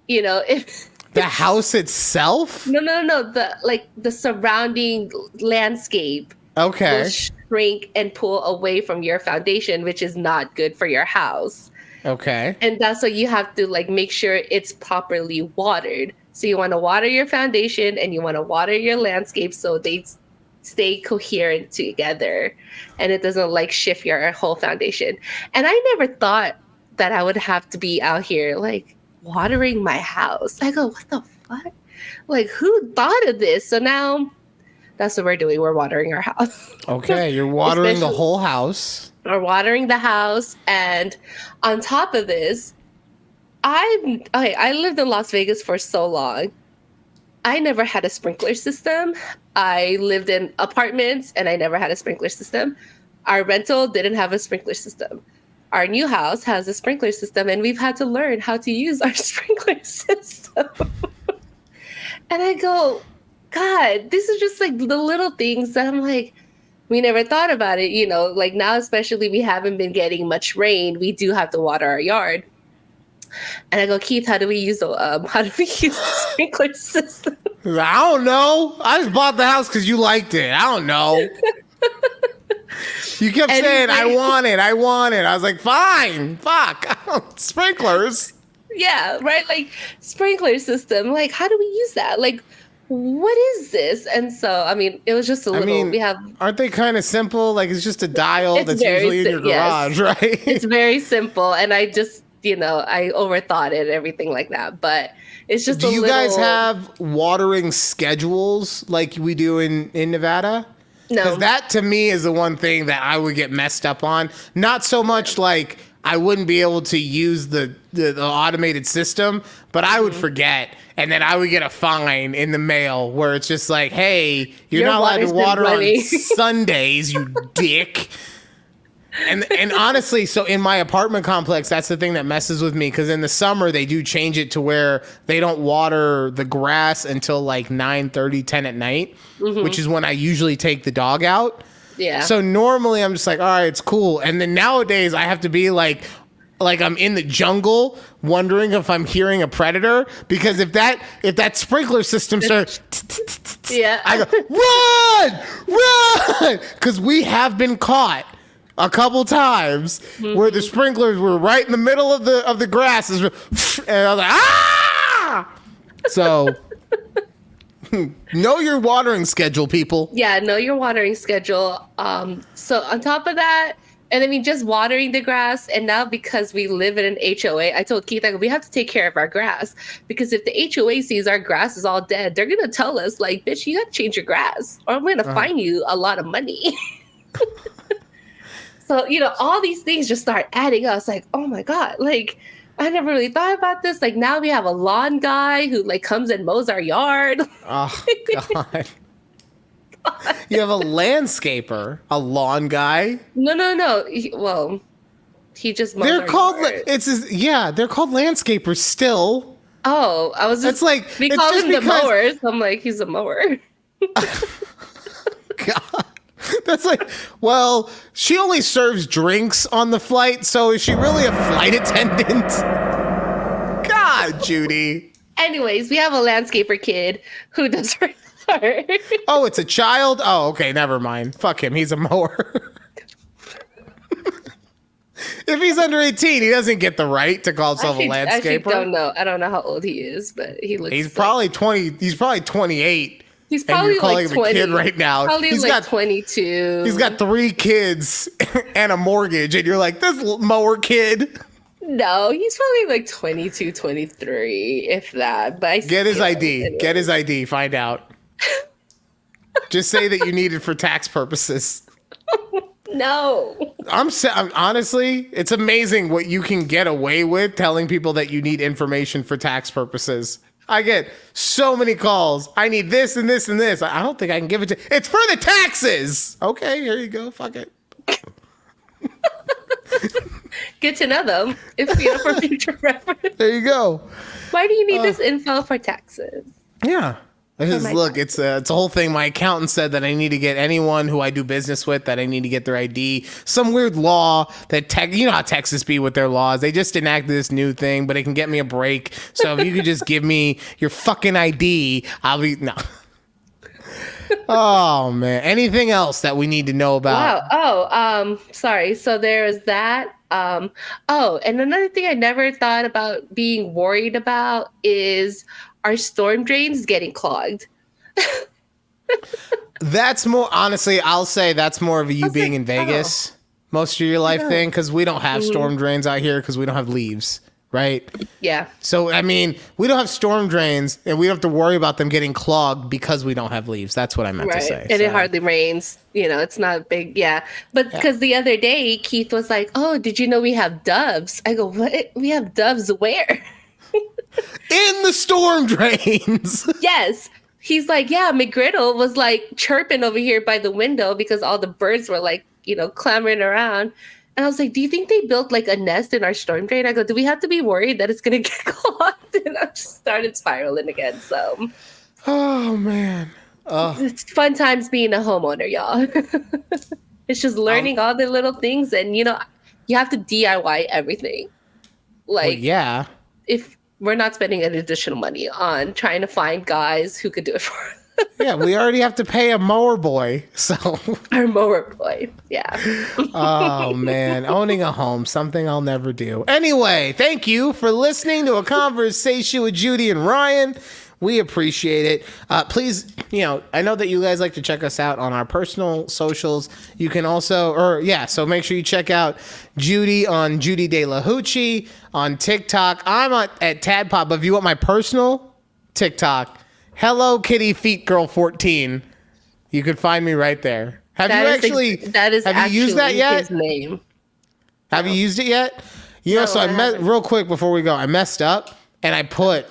If the house itself. No. The surrounding landscape. Okay. Will shrink and pull away from your foundation, which is not good for your house. Okay. And that's why you have to make sure it's properly watered. So you want to water your foundation and you want to water your landscape so they stay coherent together and it doesn't shift your whole foundation. And I never thought that I would have to be out here watering my house. I go, what the fuck? Who thought of this? So now that's what we're doing. We're watering our house. Okay, you're watering the whole house. We're watering the house. And on top of this, I lived in Las Vegas for so long. I never had a sprinkler system. I lived in apartments and I never had a sprinkler system. Our rental didn't have a sprinkler system. Our new house has a sprinkler system and we've had to learn how to use our sprinkler system. And I go, God, this is just the little things that I'm we never thought about it. Now, especially we haven't been getting much rain. We do have to water our yard. And I go, Keith, how do we use the sprinkler system? I don't know. I just bought the house because you liked it. I don't know. You kept saying, I want it. I was like, fine, fuck, sprinklers. Yeah, right. Sprinkler system. How do we use that? What is this? And so, it was just a little, aren't they kind of simple? It's just a dial that's usually in your garage, right? It's very simple. And I just, I overthought it and everything like that. But it's just Do you guys have watering schedules like we do in Nevada? No. Because that to me is the one thing that I would get messed up on. Not so much I wouldn't be able to use the automated system, but I would forget. And then I would get a fine in the mail where it's just hey, you're not allowed to water on Sundays, you dick. And honestly, so in my apartment complex, that's the thing that messes with me, because in the summer they do change it to where they don't water the grass until 9:30, 10 at night, which is when I usually take the dog out. Yeah. So normally I'm just all right, it's cool. And then nowadays I have to be like I'm in the jungle wondering if I'm hearing a predator, because if that sprinkler system starts, yeah, I go, run, because we have been caught a couple times where the sprinklers were right in the middle of the grass, and I was like, ah! So know your watering schedule, people. Yeah, know your watering schedule. So on top of that, and I mean, just watering the grass. And now because we live in an HOA, I told Keith, we have to take care of our grass, because if the HOA sees our grass is all dead, they're going to tell us like, bitch, you got to change your grass or I'm going to fine you a lot of money. So, all these things just start adding up. It's like, oh my God, like I never really thought about this. Like now we have a lawn guy who like comes and mows our yard. Oh God. You have a landscaper, a lawn guy. No. He just mows they're our called yard. They're called landscapers still. Oh, I was just it's like we call him the mower. So I'm like, he's a mower. God, that's like, well, she only serves drinks on the flight, so is she really a flight attendant? God, Judy. Anyways, we have a landscaper kid who does her. Oh, it's a child? Oh, okay, never mind. Fuck him. He's a mower. If he's under 18, he doesn't get the right to call himself a landscaper. I actually don't know. I don't know how old he is, but he looks. He's probably 20. He's probably 28. He's probably like 20. A kid right now. Probably he's like 22. He's got 3 kids and a mortgage, and you're like, this mower kid. No, he's probably like 22, 23, if that. But get his ID. Anyway. Get his ID. Find out. Just say that you need it for tax purposes. No. I'm honestly, it's amazing what you can get away with telling people that you need information for tax purposes. I get so many calls. I need this and this and this. I don't think I can give it to. It's for the taxes. Okay, here you go. Fuck it. Get to know them for future reference. There you go. Why do you need this info for taxes? Yeah. Look, it's a whole thing. My accountant said that I need to get anyone who I do business with, that I need to get their ID. Some weird law that you know how Texas be with their laws. They just enacted this new thing, but it can get me a break. So if you could just give me your fucking ID, I'll be no. Oh man, anything else that we need to know about? Wow. Sorry. So there's that. And another thing I never thought about being worried about is our storm drains getting clogged. That's more, honestly, I'll say that's more of you being in Vegas most of your life thing, because we don't have storm drains out here because we don't have leaves, right? Yeah. So, I mean, we don't have storm drains and we don't have to worry about them getting clogged because we don't have leaves. That's what I meant to say. And it hardly rains. It's not big. Yeah. But because the other day, Keith was like, oh, did you know we have doves? I go, what? We have doves where? In the storm drains. Yes. He's like, yeah, McGriddle was like chirping over here by the window because all the birds were like, clamoring around. And I was like, do you think they built like a nest in our storm drain? I go, do we have to be worried that it's going to get clogged? And I just started spiraling again. So. Oh, man. It's fun times being a homeowner, y'all. It's just learning all the little things. And, you have to DIY everything. Like, yeah. If we're not spending an additional money on trying to find guys who could do it for us. Yeah, we already have to pay a mower boy, so. Our mower boy, yeah. Oh, man. Owning a home, something I'll never do. Anyway, thank you for listening to A Conversation with Judy and Ryan. We appreciate it. Please, I know that you guys like to check us out on our personal socials. You can also, so make sure you check out Judy on Judy De La Hoochie on TikTok. I'm at Tadpop, but if you want my personal TikTok, Hello Kitty Feet Girl 14, you can find me right there. Have you used that yet? His name. Have you used it yet? Real quick before we go, I messed up and I put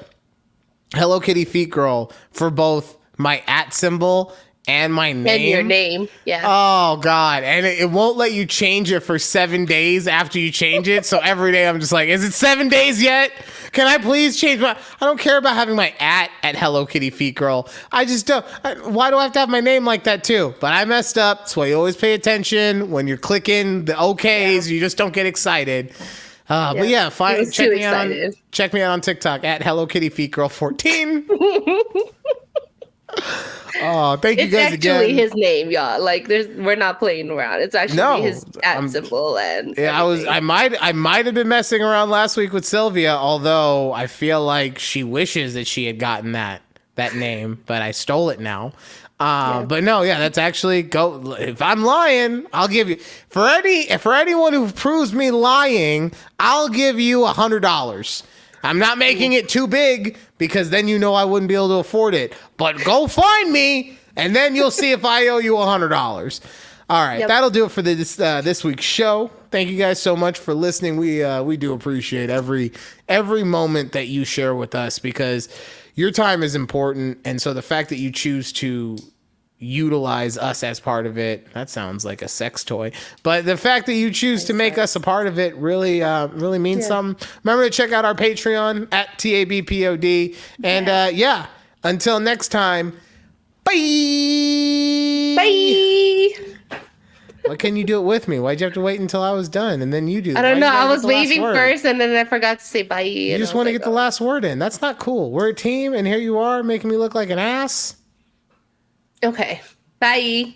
Hello Kitty Feet Girl for both my @ symbol and my name. And your name, yeah. Oh, God. And it won't let you change it for 7 days after you change it. So every day I'm just like, is it 7 days yet? Can I please change I don't care about having my @ at Hello Kitty Feet Girl. I just don't. Why do I have to have my name like that too? But I messed up. That's why you always pay attention when you're clicking the OKs. You just don't get excited. But yeah, check me out on TikTok at Hello Kitty Feet Girl 14. Oh, thank you guys again. It's actually his name, y'all. Like, we're not playing around. It's actually his symbol and. Yeah, everything. I might have been messing around last week with Sylvia, although I feel like she wishes that she had gotten that name, but I stole it now. But no, that's actually if I'm lying, I'll give you for anyone who proves me lying, I'll give you $100. I'm not making it too big because then I wouldn't be able to afford it. But go find me, and then you'll see if I owe you $100. All right, that'll do it for this week's show. Thank you guys so much for listening. We do appreciate every moment that you share with us because your time is important, and so the fact that you choose to utilize us as part of it, that sounds like a sex toy, but the fact that you choose to make us a part of it really means something. Remember to check out our Patreon at takeabreathpod, and until next time, bye. Why can't you do it with me? Why'd you have to wait until I was done and then you do? I don't know. I was waving first and then I forgot to say bye. You just want to get the last word in. That's not cool. We're a team, and here you are making me look like an ass. Okay. Bye.